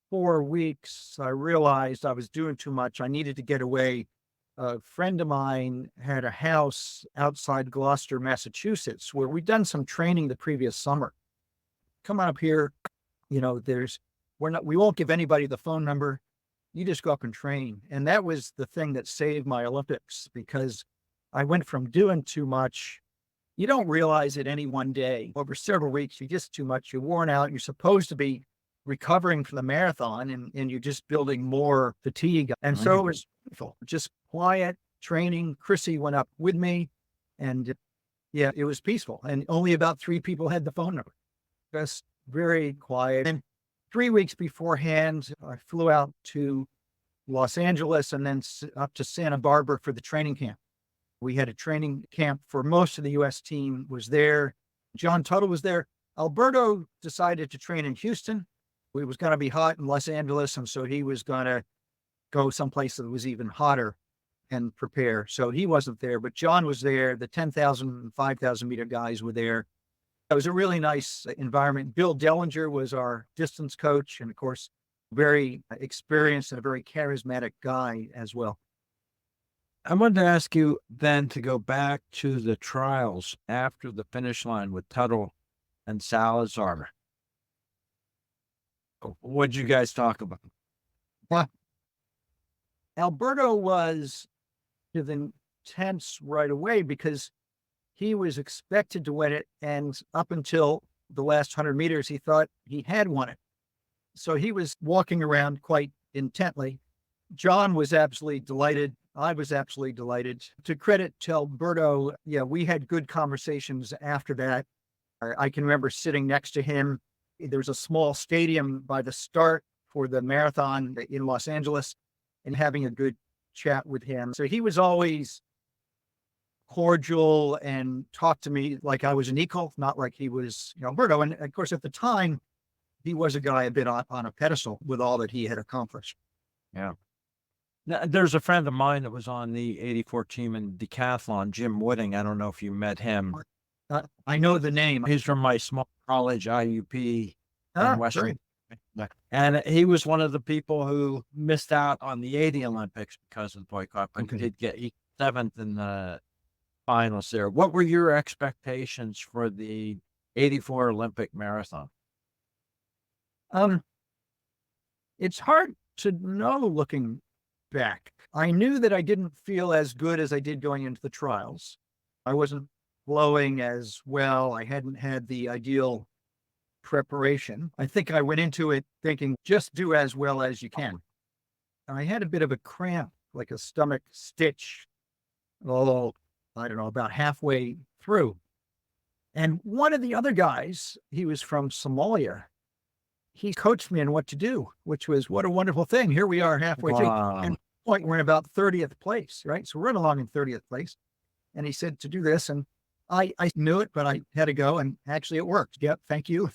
[SPEAKER 3] 4 weeks, I realized I was doing too much. I needed to get away. A friend of mine had a house outside Gloucester, Massachusetts, where we'd done some training the previous summer. Come on up here. We won't give anybody the phone number. You just go up and train. And that was the thing that saved my Olympics, because I went from doing too much. You don't realize it any one day. Over several weeks, you're just too much. You're worn out. You're supposed to be recovering from the marathon, and you're just building more fatigue. And so it was beautiful, just quiet training. Chrissy went up with me, and yeah, it was peaceful. And only about 3 people had the phone number. Just very quiet. And 3 weeks beforehand, I flew out to Los Angeles and then up to Santa Barbara for the training camp. We had a training camp for most of the U.S. team was there. John Tuttle was there. Alberto decided to train in Houston. It was going to be hot in Los Angeles, and so he was going to go someplace that was even hotter and prepare. So he wasn't there, but John was there. The 10,000 and 5,000 meter guys were there. It was a really nice environment. Bill Dellinger was our distance coach, and of course, very experienced and a very charismatic guy as well.
[SPEAKER 2] I wanted to ask you then to go back to the trials after the finish line with Tuttle and Salazar. What'd you guys talk about?
[SPEAKER 3] Well, Alberto was intense right away because he was expected to win it. And up until the last 100 meters, he thought he had won it. So he was walking around quite intently. John was absolutely delighted. I was absolutely delighted. To credit to Alberto, yeah, we had good conversations after that. I can remember sitting next to him. There was a small stadium by the start for the marathon in Los Angeles, and having a good chat with him. So he was always cordial and talked to me like I was an equal, not like he was, Alberto. And of course, at the time, he was a guy a bit on a pedestal with all that he had accomplished.
[SPEAKER 2] Yeah. Now, there's a friend of mine that was on the 84 team in decathlon, Jim Wooding. I don't know if you met him.
[SPEAKER 3] I know the name.
[SPEAKER 2] He's from my small college, IUP in Western.
[SPEAKER 3] Great.
[SPEAKER 2] And he was one of the people who missed out on the 80 Olympics because of the boycott, but
[SPEAKER 3] Okay.
[SPEAKER 2] he did get 7th in the finals there. What were your expectations for the 84 Olympic marathon?
[SPEAKER 3] It's hard to know looking back. I knew that I didn't feel as good as I did going into the trials. I wasn't flowing as well. I hadn't had the ideal preparation. I think I went into it thinking just do as well as you can. And I had a bit of a cramp, like a stomach stitch, although I don't know, about halfway through. And one of the other guys, he was from Somalia. He coached me on what to do, which was what a wonderful thing. Here we are halfway through.
[SPEAKER 2] Wow.
[SPEAKER 3] And at the point we're in about 30th place, right? So we're running along in 30th place. And he said to do this. And I knew it, but I had to go. And actually it worked. Yep. Thank you.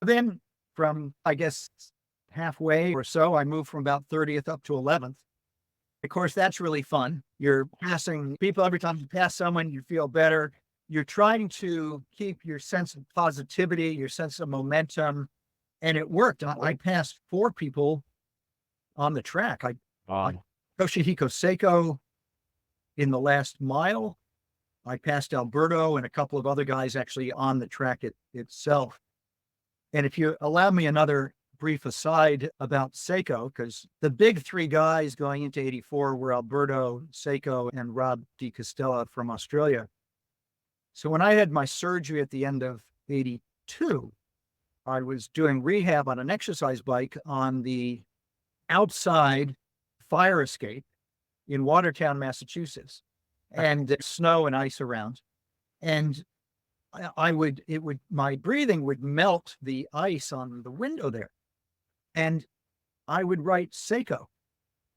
[SPEAKER 3] Then from, I guess, halfway or so, I moved from about 30th up to 11th. Of course, that's really fun. You're passing people. Every time you pass someone, you feel better. You're trying to keep your sense of positivity, your sense of momentum. And it worked. I passed 4 people on the track. Toshihiko Seiko in the last mile. I passed Alberto and a couple of other guys actually on the track itself. And if you allow me another brief aside about Seiko, because the big 3 guys going into 84 were Alberto, Seiko, and Rob Di Costella from Australia. So when I had my surgery at the end of 82, I was doing rehab on an exercise bike on the outside fire escape in Watertown, Massachusetts, and there's snow and ice around. And my breathing would melt the ice on the window there. And I would write Seiko.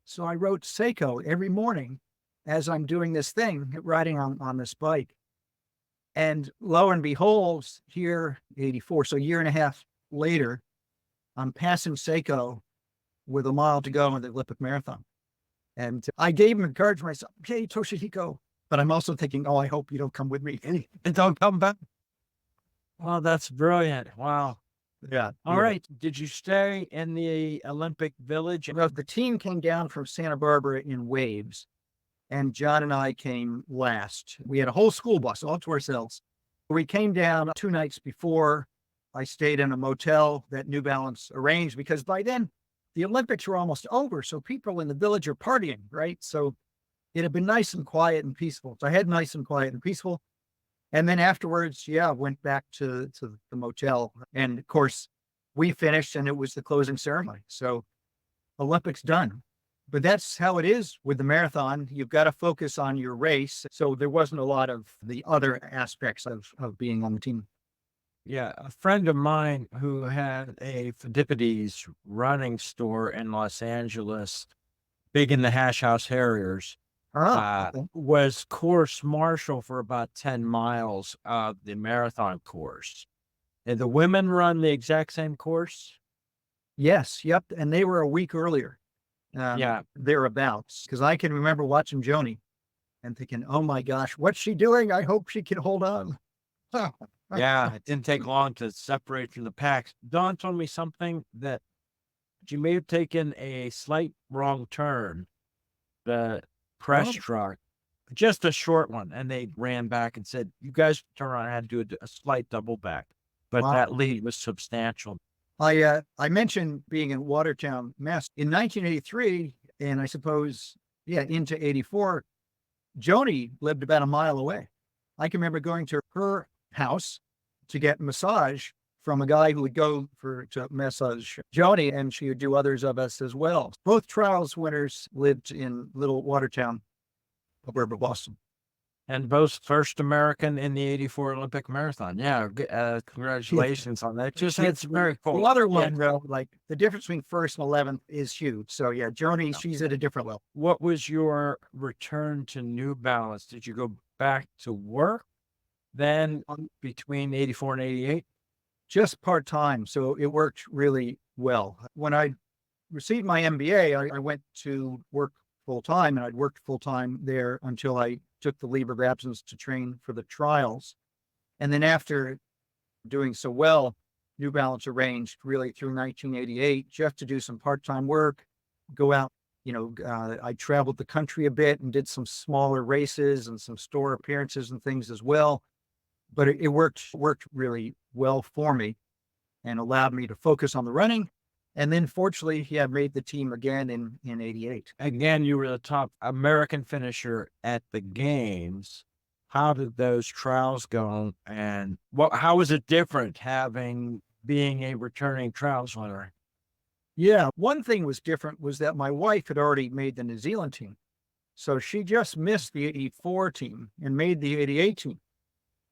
[SPEAKER 3] So I wrote Seiko every morning as I'm doing this thing, riding on this bike. And lo and behold, here, 84, so a year and a half later, I'm passing Seiko with a mile to go in the Olympic marathon. And I gave him encouragement. I said, okay, Toshihiko. But I'm also thinking, oh, I hope you don't come with me. And don't come back.
[SPEAKER 2] Well, that's brilliant. Wow.
[SPEAKER 3] Yeah.
[SPEAKER 2] All right. Did you stay in the Olympic Village?
[SPEAKER 3] Well, the team came down from Santa Barbara in waves, and John and I came last. We had a whole school bus all to ourselves. We came down 2 nights before. I stayed in a motel that New Balance arranged because by then the Olympics were almost over. So people in the village are partying, right? So it had been nice and quiet and peaceful. So I had nice and quiet and peaceful. And then afterwards, went back to the motel. And of course, we finished and it was the closing ceremony. So Olympics done. But that's how it is with the marathon. You've got to focus on your race. So there wasn't a lot of the other aspects of being on the team.
[SPEAKER 2] Yeah. A friend of mine who had a Pheidippides running store in Los Angeles, big in the Hash House Harriers, was course marshal for about 10 miles of the marathon course. Did the women run the exact same course?
[SPEAKER 3] Yes. Yep. And they were a week earlier. Thereabouts. Because I can remember watching Joni and thinking, oh my gosh, what's she doing? I hope she can hold on.
[SPEAKER 2] Yeah. It didn't take long to separate from the packs. Don told me something that you may have taken a slight wrong turn. The press truck, just a short one, and they ran back and said, you guys turn around and had to do a slight double back, but that lead was substantial.
[SPEAKER 3] I mentioned being in Watertown, Mass. In 1983, and I suppose, into 84, Joni lived about a mile away. I can remember going to her house to get massage from a guy who would go to massage Joni, and she would do others of us as well. Both trials winners lived in Little Watertown, suburb of Boston.
[SPEAKER 2] And both first American in the 84 Olympic Marathon. Yeah, congratulations on that. It's very cool.
[SPEAKER 3] The other one, though, like the difference between first and 11th is huge. So Joni, she's at a different level.
[SPEAKER 2] What was your return to New Balance? Did you go back to work then between 84 and 88?
[SPEAKER 3] Just part-time. So it worked really well. When I received my MBA, I went to work full-time, and I'd worked full-time there until I took the leave of absence to train for the trials. And then after doing so well, New Balance arranged really through 1988 just to do some part-time work, go out. I traveled the country a bit and did some smaller races and some store appearances and things as well. But it worked really well for me and allowed me to focus on the running And then fortunately, he had made the team again in 88.
[SPEAKER 2] Again, you were the top American finisher at the games. How did those trials go? And how was it different being a returning trials winner?
[SPEAKER 3] Yeah. One thing was different was that my wife had already made the New Zealand team. So she just missed the 84 team and made the 88 team.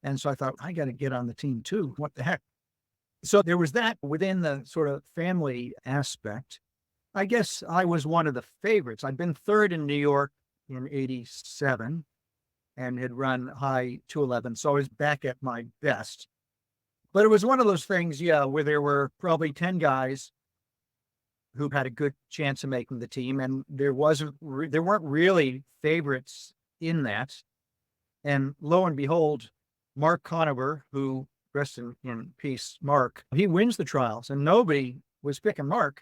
[SPEAKER 3] And so I thought, I got to get on the team too. What the heck? So there was that within the sort of family aspect. I guess I was one of the favorites. I'd been third in New York in 87 and had run high 211. So I was back at my best. But it was one of those things, yeah, where there were probably 10 guys who had a good chance of making the team. And there weren't really favorites in that. And lo and behold, Mark Conover, who rest in peace, Mark, he wins the trials and nobody was picking Mark.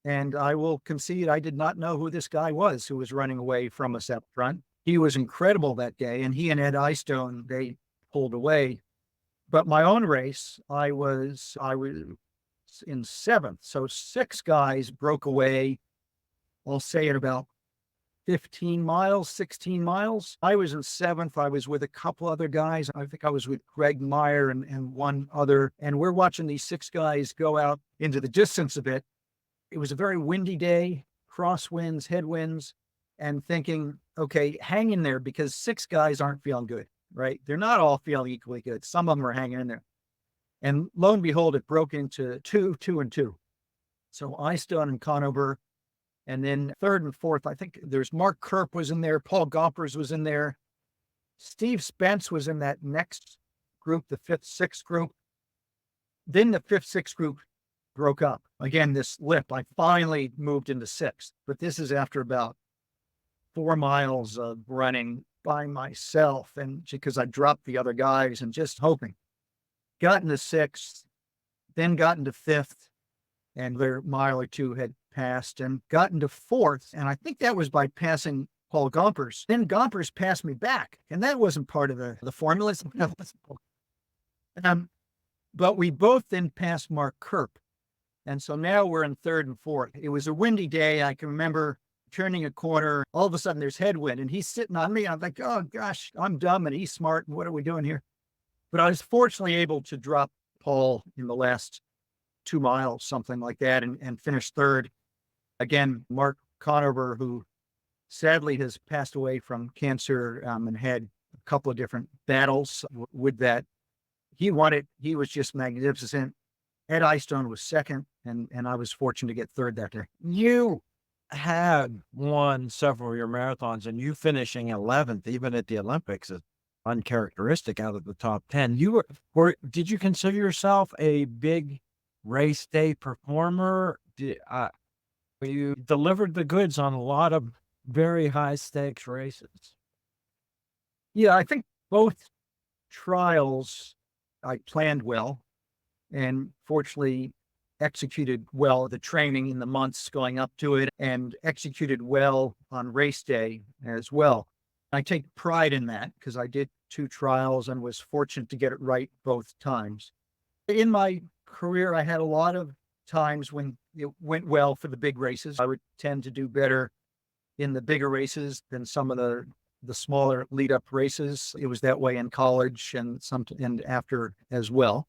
[SPEAKER 3] And I will concede, I did not know who this guy was who was running away from us up front. He was incredible that day. And he and Ed Eyestone, they pulled away. But my own race, I was in seventh. So 6 guys broke away, I'll say at about 15 miles, 16 miles. I was in seventh. I was with a couple other guys. I think I was with Greg Meyer and one other. And we're watching these 6 guys go out into the distance a bit. It was a very windy day, crosswinds, headwinds, and thinking, okay, hang in there because 6 guys aren't feeling good, right? They're not all feeling equally good. Some of them are hanging in there. And lo and behold, it broke into 2, 2, and 2. So Eyestone and Conover. And then third and fourth, I think there's Mark Kerp was in there. Paul Gompers was in there. Steve Spence was in that next group, the 5th, 6th group. Then the 5th, 6th group broke up. Again, this lip, I finally moved into 6th. But this is after about 4 miles of running by myself and because I dropped the other guys and just hoping. Got into 6th, then got into 5th. And their mile or 2 had passed and got into 4th. And I think that was by passing Paul Gompers. Then Gompers passed me back. And that wasn't part of the formula. But we both then passed Mark Kerp. And so now we're in 3rd and 4th. It was a windy day. I can remember turning a corner. All of a sudden there's headwind and he's sitting on me. I'm like, oh gosh, I'm dumb and he's smart. And what are we doing here? But I was fortunately able to drop Paul in the last 2 miles, something like that, and finish 3rd. Again, Mark Conover, who sadly has passed away from cancer and had a couple of different battles with that. He won it. He was just magnificent. Ed Eyestone was 2nd, and I was fortunate to get 3rd that day.
[SPEAKER 2] You had won several of your marathons, and you finishing 11th, even at the Olympics, is uncharacteristic out of the top 10. Did you consider yourself a big race day performer? You delivered the goods on a lot of very high stakes races.
[SPEAKER 3] Yeah, I think both trials I planned well and fortunately executed well the training in the months going up to it and executed well on race day as well. I take pride in that because I did 2 trials and was fortunate to get it right both times. In my career, I had a lot of times when it went well for the big races. I would tend to do better in the bigger races than some of the smaller lead up races. It was that way in college and after as well.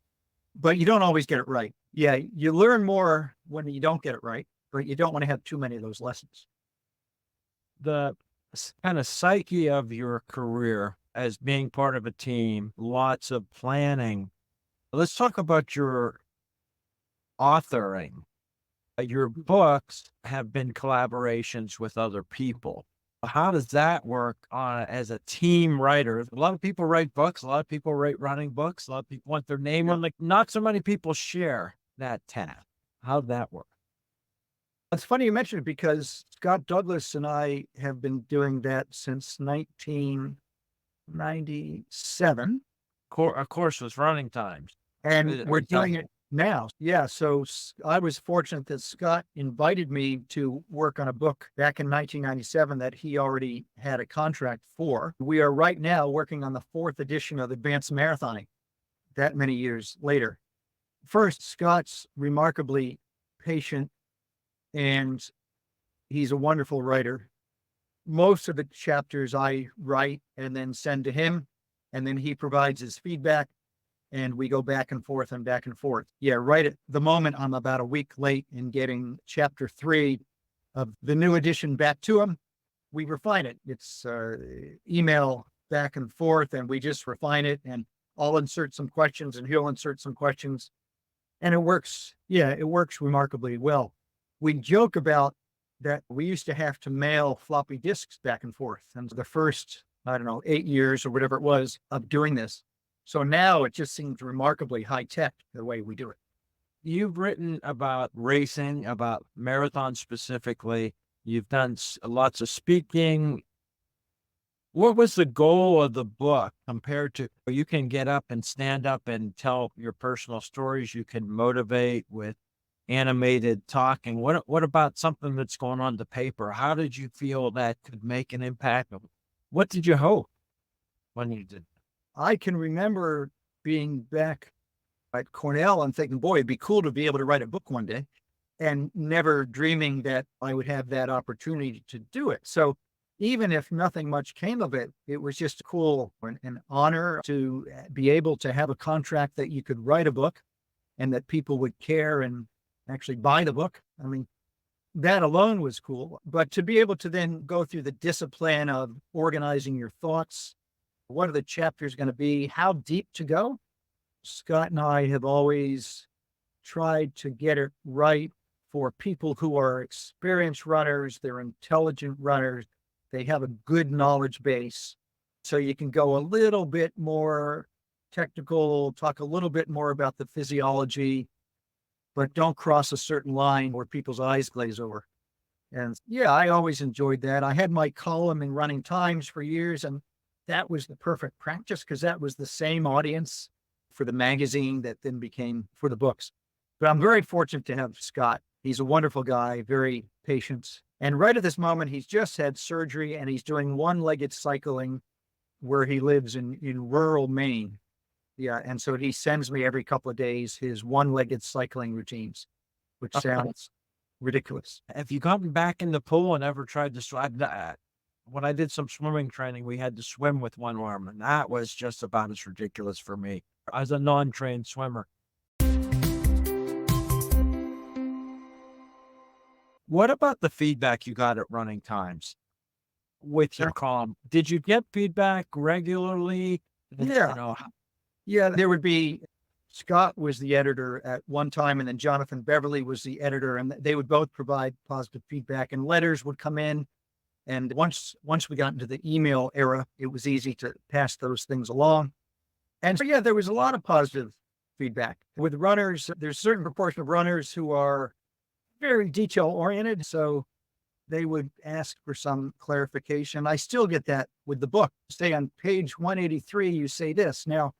[SPEAKER 3] But you don't always get it right. Yeah, you learn more when you don't get it right, but you don't want to have too many of those lessons.
[SPEAKER 2] The kind of psyche of your career as being part of a team, lots of planning. Let's talk about your authoring. Your books have been collaborations with other people. How does that work as a team writer? A lot of people write books. A lot of people write running books. A lot of people want their name on. Not so many people share that task. How'd that work?
[SPEAKER 3] It's funny you mentioned it because Scott Douglas and I have been doing that since 1997.
[SPEAKER 2] Of course, was Running Times.
[SPEAKER 3] And we're doing it now. Yeah. So I was fortunate that Scott invited me to work on a book back in 1997 that he already had a contract for. We are right now working on the 4th edition of Advanced Marathoning that many years later. First, Scott's remarkably patient and he's a wonderful writer. Most of the chapters I write and then send to him, and then he provides his feedback, and we go back and forth and back and forth. Yeah, right at the moment, I'm about a week late in getting chapter 3 of the new edition back to him. We refine it. It's email back and forth, and we just refine it, and I'll insert some questions and he'll insert some questions. And it works. Yeah, it works remarkably well. We joke about that we used to have to mail floppy disks back and forth. And the first, I don't know, 8 years or whatever it was of doing this. So now it just seems remarkably high tech the way we do it.
[SPEAKER 2] You've written about racing, about marathon specifically. You've done lots of speaking. What was the goal of the book compared to you can get up and stand up and tell your personal stories? You can motivate with animated talking. What about something that's going on the paper? How did you feel that could make an impact? What did you hope when you did?
[SPEAKER 3] I can remember being back at Cornell and thinking, boy, it'd be cool to be able to write a book one day, and never dreaming that I would have that opportunity to do it. So even if nothing much came of it, it was just cool and an honor to be able to have a contract that you could write a book and that people would care and actually buy the book. I mean, that alone was cool. But to be able to then go through the discipline of organizing your thoughts, what are the chapters going to be, how deep to go? Scott and I have always tried to get it right for people who are experienced runners. They're intelligent runners. They have a good knowledge base. So you can go a little bit more technical, talk a little bit more about the physiology, but don't cross a certain line where people's eyes glaze over. And yeah, I always enjoyed that. I had my column in Running Times for years, and that was the perfect practice because that was the same audience for the magazine that then became for the books. But I'm very fortunate to have Scott. He's a wonderful guy, very patient. And right at this moment, he's just had surgery and he's doing one-legged cycling where he lives in rural Maine. Yeah. And so he sends me every couple of days his one-legged cycling routines, which sounds ridiculous.
[SPEAKER 2] Have you gotten back in the pool and ever tried to swim? When I did some swimming training, we had to swim with one arm, and that was just about as ridiculous for me as a non-trained swimmer. What about the feedback you got at Running Times with your column? Did you get feedback regularly?
[SPEAKER 3] Yeah. Yeah, there would be, Scott was the editor at one time, and then Jonathan Beverly was the editor, and they would both provide positive feedback, and letters would come in. And once we got into the email era, it was easy to pass those things along. And so, yeah, there was a lot of positive feedback. With runners, there's a certain proportion of runners who are very detail oriented. So they would ask for some clarification. I still get that with the book. Say on page 183, you say this. Now,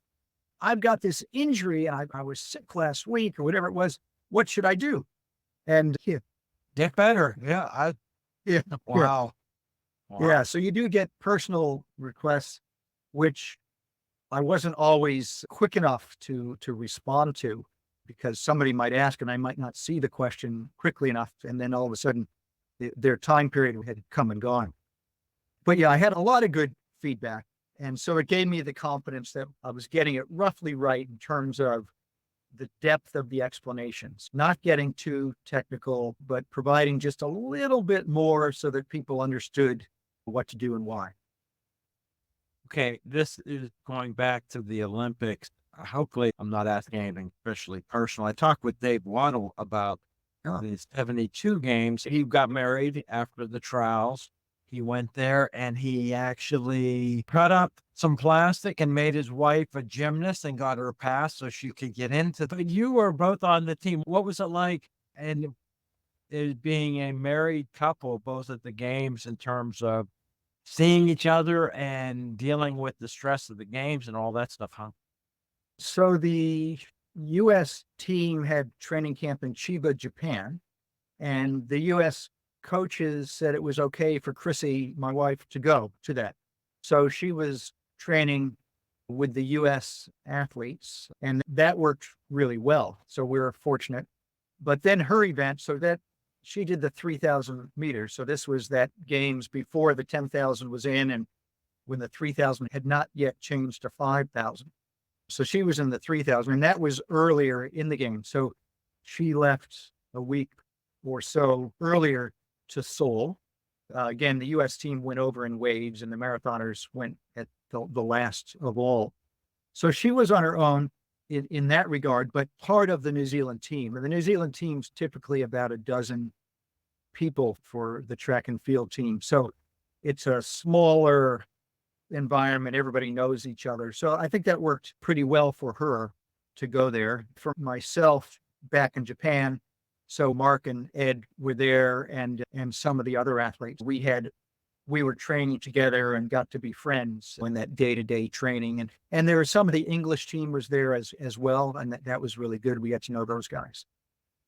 [SPEAKER 3] I've got this injury and I was sick last week or whatever it was. What should I do? And yeah,
[SPEAKER 2] Get better. Yeah.
[SPEAKER 3] yeah,
[SPEAKER 2] Wow.
[SPEAKER 3] yeah. So you do get personal requests, which I wasn't always quick enough to respond to, because somebody might ask and I might not see the question quickly enough. And then all of a sudden their time period had come and gone. But yeah, I had a lot of good feedback. And so it gave me the confidence that I was getting it roughly right in terms of the depth of the explanations, not getting too technical, but providing just a little bit more so that people understood what to do and why.
[SPEAKER 2] Okay, this is going back to the Olympics. Hopefully, I'm not asking anything especially personal. I talked with Dave Waddle about the 72 games. He got married after the trials. He went there and he actually cut up some plastic and made his wife a gymnast and got her a pass so she could get into. But you were both on the team. What was it like? And being a married couple, both at the games, in terms of seeing each other and dealing with the stress of the games and all that stuff, huh?
[SPEAKER 3] So the U.S. team had training camp in Chiba, Japan, and the U.S. coaches said it was okay for Chrissy, my wife, to go to that. So she was training with the U.S. athletes, and that worked really well. So we were fortunate. But then her event, so that she did the 3,000 meters. So this was that games before the 10,000 was in, and when the 3,000 had not yet changed to 5,000. So she was in the 3,000, and that was earlier in the game. So she left a week or so earlier to Seoul. Again, the U.S. team went over in waves, and the marathoners went at the last of all. So she was on her own in that regard, but part of the New Zealand team. And the New Zealand team's typically about a dozen people for the track and field team. So it's a smaller environment. Everybody knows each other. So I think that worked pretty well for her to go there. For myself, back in Japan, so Mark and Ed were there, and some of the other athletes. We were training together and got to be friends in that day-to-day training. And there was some of the English team was there as well. And that was really good. We got to know those guys.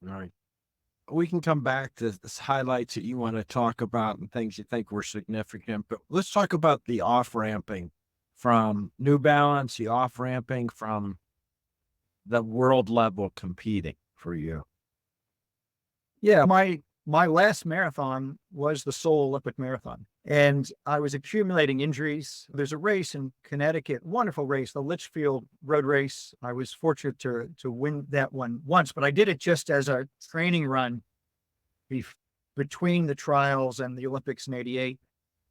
[SPEAKER 2] All right. We can come back to the highlights that you want to talk about and things you think were significant, but let's talk about the off-ramping from New Balance, the off-ramping from the world level competing for you.
[SPEAKER 3] Yeah, my last marathon was the Seoul Olympic Marathon, and I was accumulating injuries. There's a race in Connecticut, wonderful race, the Litchfield Road Race. I was fortunate to win that one once, but I did it just as a training run between the trials and the Olympics in '88,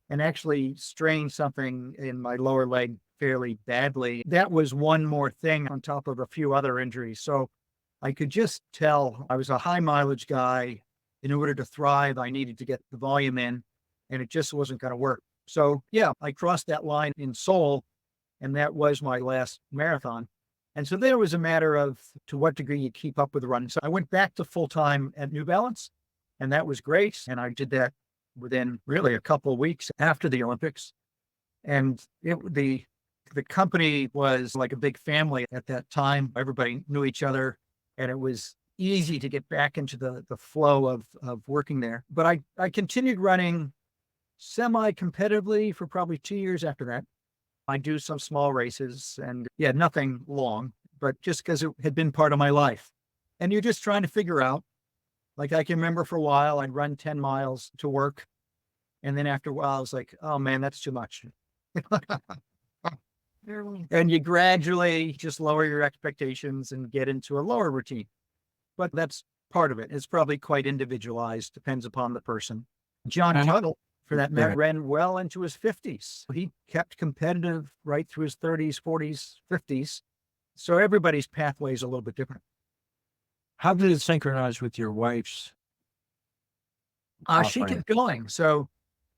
[SPEAKER 3] and actually strained something in my lower leg fairly badly. That was one more thing on top of a few other injuries. So I could just tell I was a high mileage guy. In order to thrive, I needed to get the volume in, and it just wasn't going to work. So yeah, I crossed that line in Seoul, and that was my last marathon. And so there was a matter of to what degree you keep up with the run. So I went back to full time at New Balance, and that was great. And I did that within really a couple of weeks after the Olympics. And the company was like a big family at that time. Everybody knew each other, and it was easy to get back into the flow of working there. But I continued running semi-competitively for probably 2 years after that. I do some small races, and yeah, nothing long, but just because it had been part of my life. And you're just trying to figure out, like I can remember for a while, I'd run 10 miles to work. And then after a while, I was like, oh man, that's too much. And you gradually just lower your expectations and get into a lower routine. But that's part of it. It's probably quite individualized, depends upon the person. John Tuttle, for that matter, ran well into his 50s. He kept competitive right through his 30s, 40s, 50s. So everybody's pathway is a little bit different.
[SPEAKER 2] How did it synchronize with your wife's?
[SPEAKER 3] She kept going. So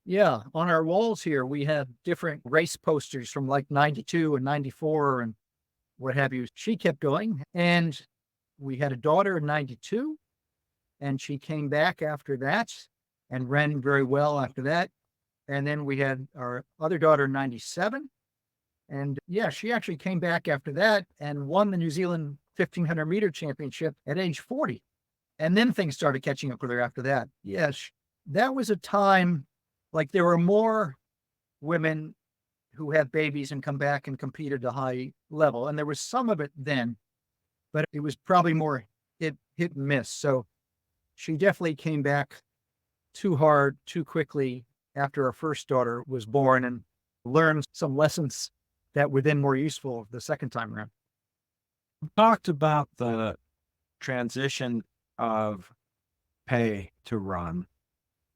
[SPEAKER 3] yeah, on our walls here, we have different race posters from like 92 and 94 and what have you. She kept going, and we had a daughter in 92, and she came back after that and ran very well after that. And then we had our other daughter in 97. And yeah, she actually came back after that and won the New Zealand 1500 meter championship at age 40. And then things started catching up with her after that. Yes, that was a time like there were more women who had babies and come back and compete at a high level. And there was some of it then, but it was probably more hit and miss. So she definitely came back too hard, too quickly after our first daughter was born, and learned some lessons that were then more useful the second time around.
[SPEAKER 2] We talked about the transition of pay to run.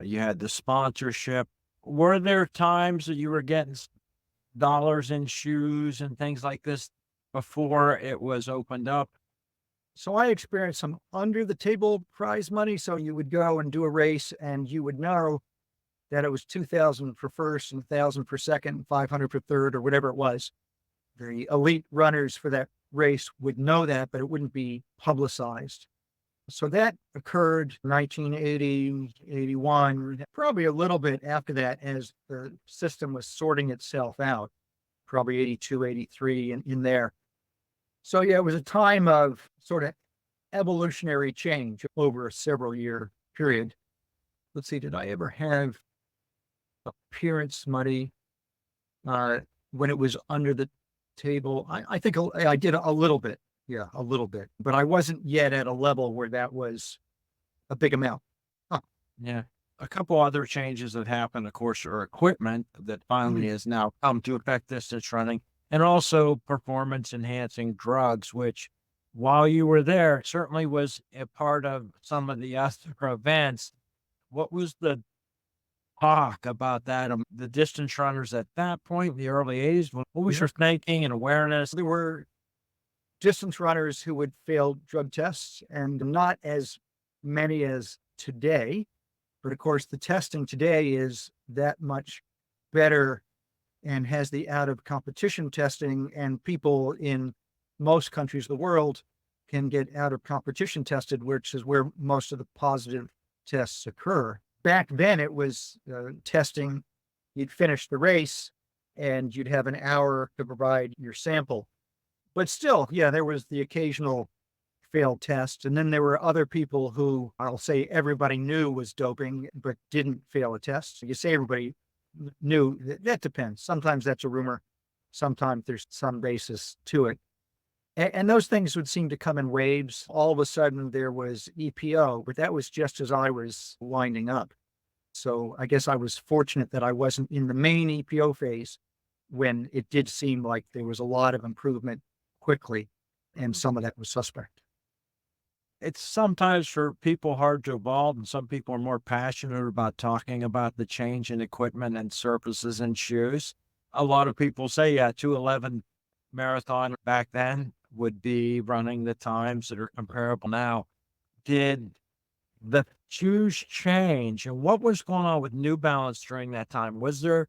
[SPEAKER 2] You had the sponsorship. Were there times that you were getting dollars in shoes and things like this before it was opened up?
[SPEAKER 3] So I experienced some under the table prize money. So you would go and do a race, and you would know that it was 2,000 for first and 1,000 for second, 500 for third, or whatever it was. The elite runners for that race would know that, but it wouldn't be publicized. So that occurred 1980, 81, probably a little bit after that as the system was sorting itself out, probably 82, 83 in there. So yeah, it was a time of sort of evolutionary change over a several year period. Let's see, did I ever have appearance money when it was under the table? I think I did a little bit. Yeah, a little bit. But I wasn't yet at a level where that was a big amount.
[SPEAKER 2] Yeah. A couple other changes that happened, of course, are equipment that finally
[SPEAKER 3] Mhm.
[SPEAKER 2] has now come to affect distance running, and also performance enhancing drugs, which while you were there certainly was a part of some of the other events. What was the talk about that? The distance runners at that point, in the early 80s, what was
[SPEAKER 3] Yeah.
[SPEAKER 2] your thinking and awareness?
[SPEAKER 3] There were distance runners who would fail drug tests and not as many as today. But of course, the testing today is that much better and has the out of competition testing, and people in most countries of the world can get out of competition tested, which is where most of the positive tests occur. Back then, it was testing. You'd finish the race and you'd have an hour to provide your sample. But still, yeah, there was the occasional failed test. And then there were other people who I'll say everybody knew was doping, but didn't fail a test. You say everybody knew, that depends. Sometimes that's a rumor. Sometimes there's some basis to it. And those things would seem to come in waves. All of a sudden there was EPO, but that was just as I was winding up. So I guess I was fortunate that I wasn't in the main EPO phase when it did seem like there was a lot of improvement quickly, and some of that was suspect.
[SPEAKER 2] It's sometimes for people hard to evolve, and some people are more passionate about talking about the change in equipment and surfaces and shoes. A lot of people say, yeah, 2:11 marathon back then would be running the times that are comparable now. Did the shoes change, and what was going on with New Balance during that time? Was there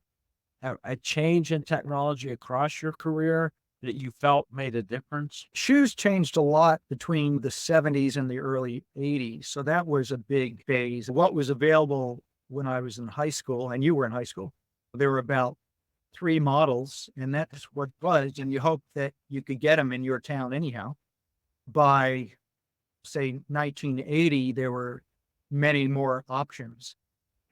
[SPEAKER 2] a change in technology across your career that you felt made a difference?
[SPEAKER 3] Shoes changed a lot between the 70s and the early 80s. So that was a big phase. What was available when I was in high school, and you were in high school, there were about three models, and that's what was. And you hope that you could get them in your town anyhow. By, say, 1980, there were many more options,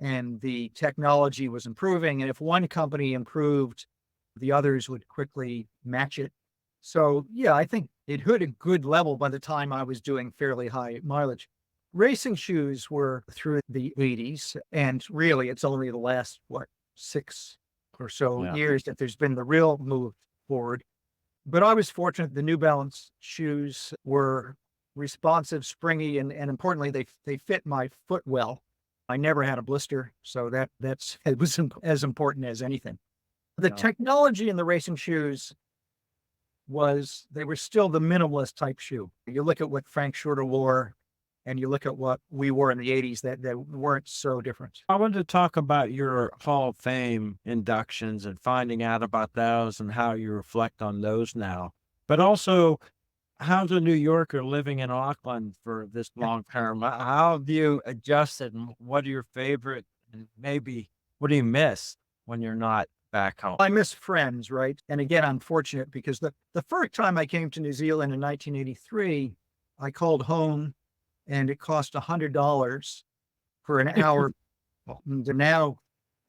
[SPEAKER 3] and the technology was improving. And if one company improved, the others would quickly match it. So, yeah, I think it hit a good level by the time I was doing fairly high mileage. Racing shoes were through the 80s, and really it's only the last, what, 6 or so years that there's been the real move forward. But I was fortunate the New Balance shoes were responsive, springy, and importantly, they fit my foot well. I never had a blister, so that's it was as important as anything. The
[SPEAKER 2] Yeah.
[SPEAKER 3] technology in the racing shoes was they were still the minimalist type shoe. You look at what Frank Shorter wore and you look at what we wore in the 80s that weren't so different.
[SPEAKER 2] I wanted to talk about your Hall of Fame inductions and finding out about those and how you reflect on those now. But also, how's a New Yorker living in Auckland for this long term? How have you adjusted, and what are your favorite, and maybe what do you miss when you're not back home?
[SPEAKER 3] I miss friends, right? And again, I'm fortunate because the first time I came to New Zealand in 1983, I called home and it cost $100 for an hour. Well, now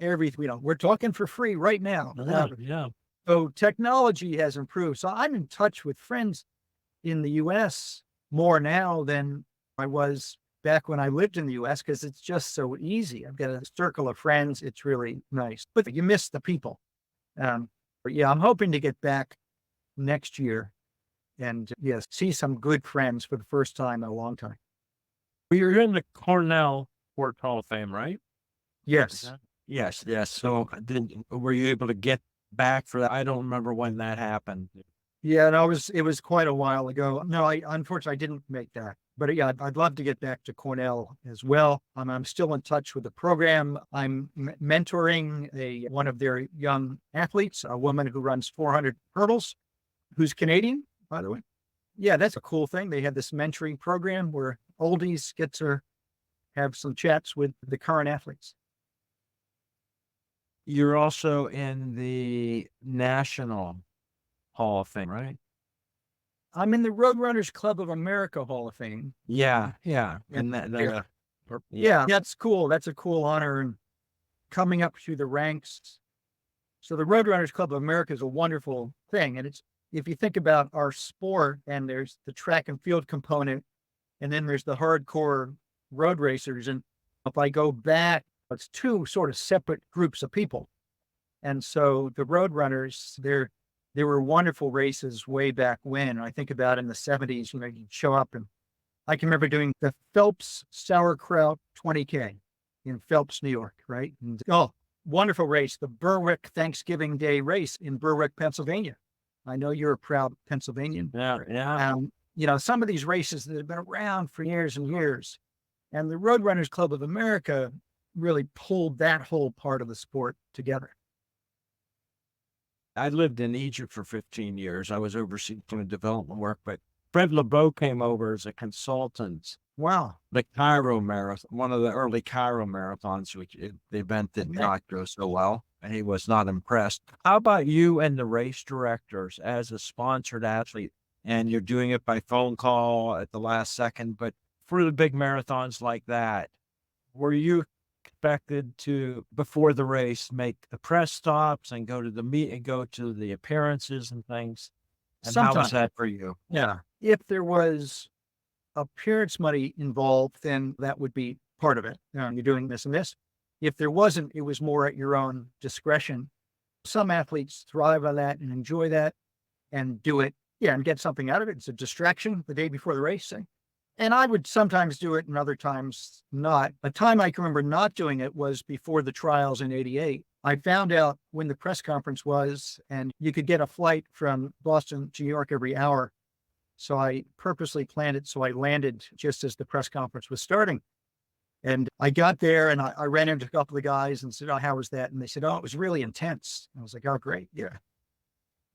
[SPEAKER 3] we're talking for free right now.
[SPEAKER 2] Yeah.
[SPEAKER 3] So technology has improved. So I'm in touch with friends in the US more now than I was back when I lived in the US because it's just so easy. I've got a circle of friends. It's really nice, but you miss the people. But yeah, I'm hoping to get back next year and yes, see some good friends for the first time in a long time.
[SPEAKER 2] Well, you're in the Cornell Sports Hall of Fame, right? Is
[SPEAKER 3] Yes.
[SPEAKER 2] that- Yes, yes. So were you able to get back for that? I don't remember when that happened.
[SPEAKER 3] Yeah, no, it was quite a while ago. No, I unfortunately I didn't make that. But yeah, I'd love to get back to Cornell as well. I'm still in touch with the program. I'm mentoring one of their young athletes, a woman who runs 400 hurdles, who's Canadian, by the way. Yeah, that's a cool thing. They have this mentoring program where oldies get to have some chats with the current athletes.
[SPEAKER 2] You're also in the National Hall of Fame, right?
[SPEAKER 3] I'm in the Roadrunners Club of America Hall of Fame.
[SPEAKER 2] Yeah, yeah.
[SPEAKER 3] And
[SPEAKER 2] And that,
[SPEAKER 3] yeah,
[SPEAKER 2] yeah.
[SPEAKER 3] yeah, that's cool. That's a cool honor and coming up through the ranks. So the Roadrunners Club of America is a wonderful thing. And it's, if you think about our sport and there's the track and field component, and then there's the hardcore road racers. And If I go back, it's two sort of separate groups of people. And so the road runners, there were wonderful races way back when. I think about in the 70s, you'd show up, and I can remember doing the Phelps Sauerkraut 20K in Phelps, New York, right? And, oh, wonderful race, the Berwick Thanksgiving Day race in Berwick, Pennsylvania. I know you're a proud Pennsylvanian.
[SPEAKER 2] Yeah, yeah.
[SPEAKER 3] Some of these races that have been around for years and years, and the Road Runners Club of America really pulled that whole part of the sport together.
[SPEAKER 2] I lived in Egypt for 15 years. I was overseeing doing development work, but Fred LeBeau came over as a consultant.
[SPEAKER 3] Wow.
[SPEAKER 2] The Cairo Marathon, one of the early Cairo marathons, the event did not go so well, and he was not impressed. How about you and the race directors as a sponsored athlete? And you're doing it by phone call at the last second, but for the big marathons like that, were you expected to, before the race, make the press stops and go to the meet and go to the appearances and things? And how was that for you?
[SPEAKER 3] Yeah. If there was appearance money involved, then that would be part of it. You're doing this and this. If there wasn't, it was more at your own discretion. Some athletes thrive on that and enjoy that and do it. Yeah. And get something out of it. It's a distraction the day before the race. And I would sometimes do it and other times not. A time I can remember not doing it was before the trials in '88. I found out when the press conference was, and you could get a flight from Boston to New York every hour. So I purposely planned it so I landed just as the press conference was starting. And I got there and I ran into a couple of guys and said, "Oh, how was that?" And they said, "Oh, it was really intense." I was like, "Oh, great. Yeah."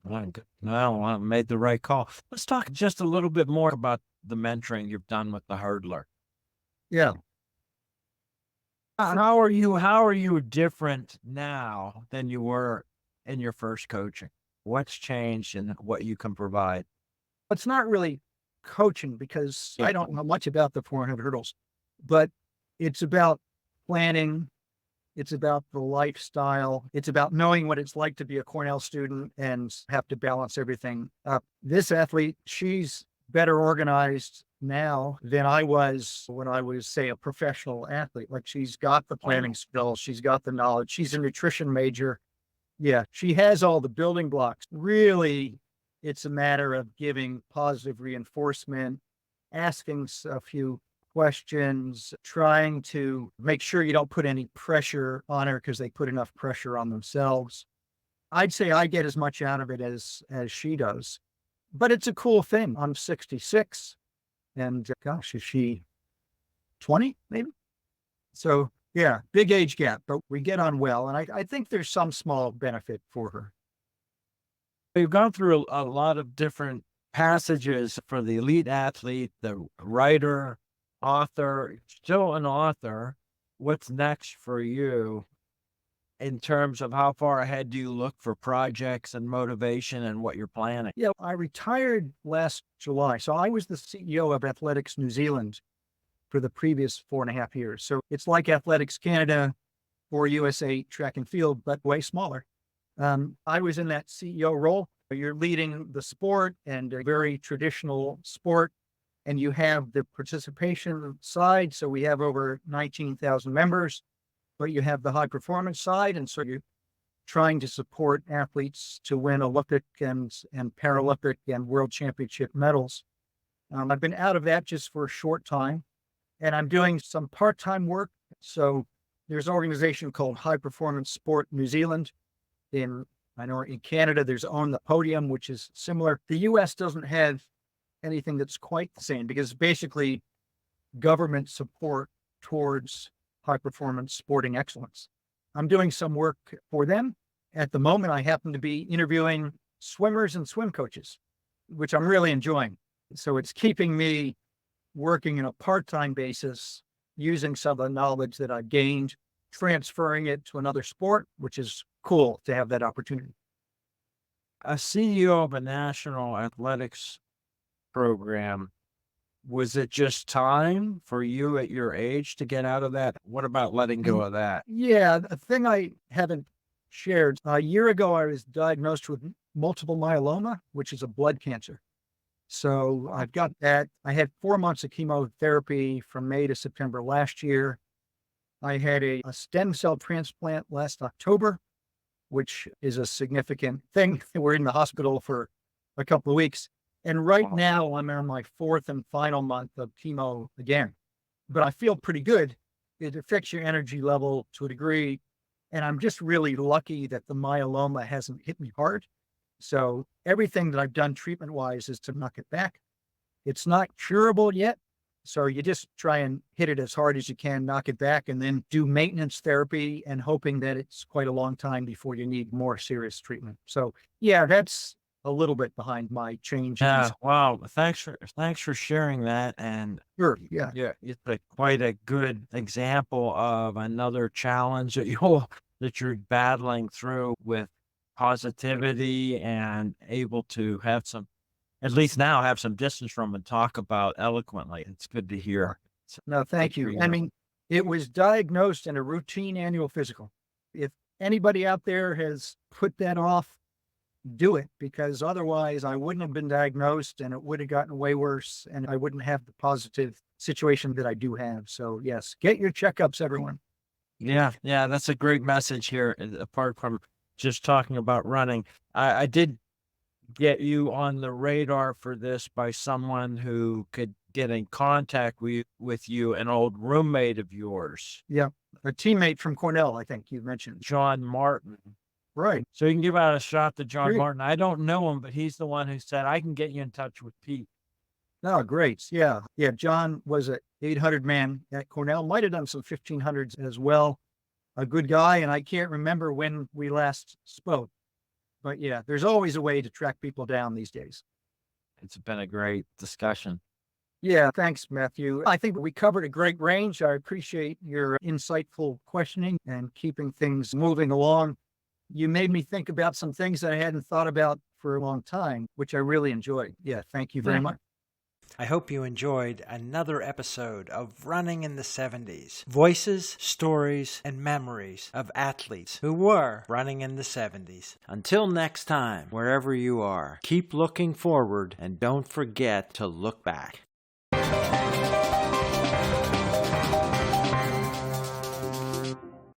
[SPEAKER 2] Well, I made the right call. Let's talk just a little bit more about the mentoring you've done with the hurdler.
[SPEAKER 3] Yeah.
[SPEAKER 2] How are you different now than you were in your first coaching? What's changed and what you can provide?
[SPEAKER 3] It's not really coaching because I don't know much about the 400 hurdles, but it's about planning. It's about the lifestyle. It's about knowing what it's like to be a Cornell student and have to balance everything up. This athlete, she's better organized now than I was when I was, say, a professional athlete. Like, she's got the planning skills. She's got the knowledge. She's a nutrition major. Yeah, she has all the building blocks. Really, it's a matter of giving positive reinforcement, asking a few questions, trying to make sure you don't put any pressure on her because they put enough pressure on themselves. I'd say I get as much out of it as she does, but it's a cool thing. I'm 66 and gosh, is she 20 maybe? So yeah, big age gap, but we get on well. And I think there's some small benefit for her.
[SPEAKER 2] We've gone through a lot of different passages for the elite athlete, the writer, author, still an author. What's next for you in terms of how far ahead do you look for projects and motivation and what you're planning?
[SPEAKER 3] Yeah, I retired last July. So I was the CEO of Athletics New Zealand for the previous 4.5 years. So it's like Athletics Canada or USA Track and Field, but way smaller. I was in that CEO role. You're leading the sport and a very traditional sport, and you have the participation side. So we have over 19,000 members, but you have the high performance side. And so you're trying to support athletes to win Olympic and Paralympic and World Championship medals. I've been out of that just for a short time, and I'm doing some part-time work. So there's an organization called High Performance Sport New Zealand. I know in Canada, there's On the Podium, which is similar. The US doesn't have anything that's quite the same because basically government support towards high performance sporting excellence. I'm doing some work for them. At the moment, I happen to be interviewing swimmers and swim coaches, which I'm really enjoying. So it's keeping me working in a part-time basis, using some of the knowledge that I've gained, transferring it to another sport, which is cool to have that opportunity.
[SPEAKER 2] A CEO of a national athletics program, was it just time for you at your age to get out of that? What about letting go of that?
[SPEAKER 3] Yeah, the thing I haven't shared, a year ago, I was diagnosed with multiple myeloma, which is a blood cancer. So I've got that. I had 4 months of chemotherapy from May to September last year. I had a stem cell transplant last October, which is a significant thing. We're in the hospital for a couple of weeks. And right
[SPEAKER 2] Wow.
[SPEAKER 3] now I'm on my fourth and final month of chemo again, but I feel pretty good. It affects your energy level to a degree. And I'm just really lucky that the myeloma hasn't hit me hard. So everything that I've done treatment wise is to knock it back. It's not curable yet. So you just try and hit it as hard as you can, knock it back, and then do maintenance therapy and hoping that it's quite a long time before you need more serious treatment. So yeah, that's a little bit behind my changes.
[SPEAKER 2] Yeah, wow. Thanks for sharing that. And
[SPEAKER 3] Sure. Yeah.
[SPEAKER 2] yeah, it's quite a good example of another challenge that you're battling through with positivity and able to have some, at least now, have some distance from and talk about eloquently. It's good to hear. It's
[SPEAKER 3] No, thank
[SPEAKER 2] good for
[SPEAKER 3] you. I mean, it was diagnosed in a routine annual physical. If anybody out there has put that off, do it, because otherwise I wouldn't have been diagnosed and it would have gotten way worse and I wouldn't have the positive situation that I do have. So yes, get your checkups, everyone.
[SPEAKER 2] Yeah, yeah, that's a great message here. Apart from just talking about running, I did get you on the radar for this by someone who could get in contact with you, an old roommate of yours,
[SPEAKER 3] Yeah. A teammate from Cornell, I think you mentioned.
[SPEAKER 2] John Martin.
[SPEAKER 3] Right.
[SPEAKER 2] So you can give out a shot to John
[SPEAKER 3] Great.
[SPEAKER 2] Martin. I don't know him, but he's the one who said, I can get you in touch with Pete.
[SPEAKER 3] Oh, great. Yeah. Yeah. John was a 800 man at Cornell, might have done some 1500s as well. A good guy. And I can't remember when we last spoke, but yeah, there's always a way to track people down these days.
[SPEAKER 2] It's been a great discussion.
[SPEAKER 3] Yeah. Thanks, Matthew. I think we covered a great range. I appreciate your insightful questioning and keeping things moving along. You made me think about some things that I hadn't thought about for a long time, which I really enjoyed. Yeah. Thank you very much.
[SPEAKER 1] I hope you enjoyed another episode of Running in the 70s. Voices, stories, and memories of athletes who were running in the 70s. Until next time, wherever you are, keep looking forward and don't forget to look back.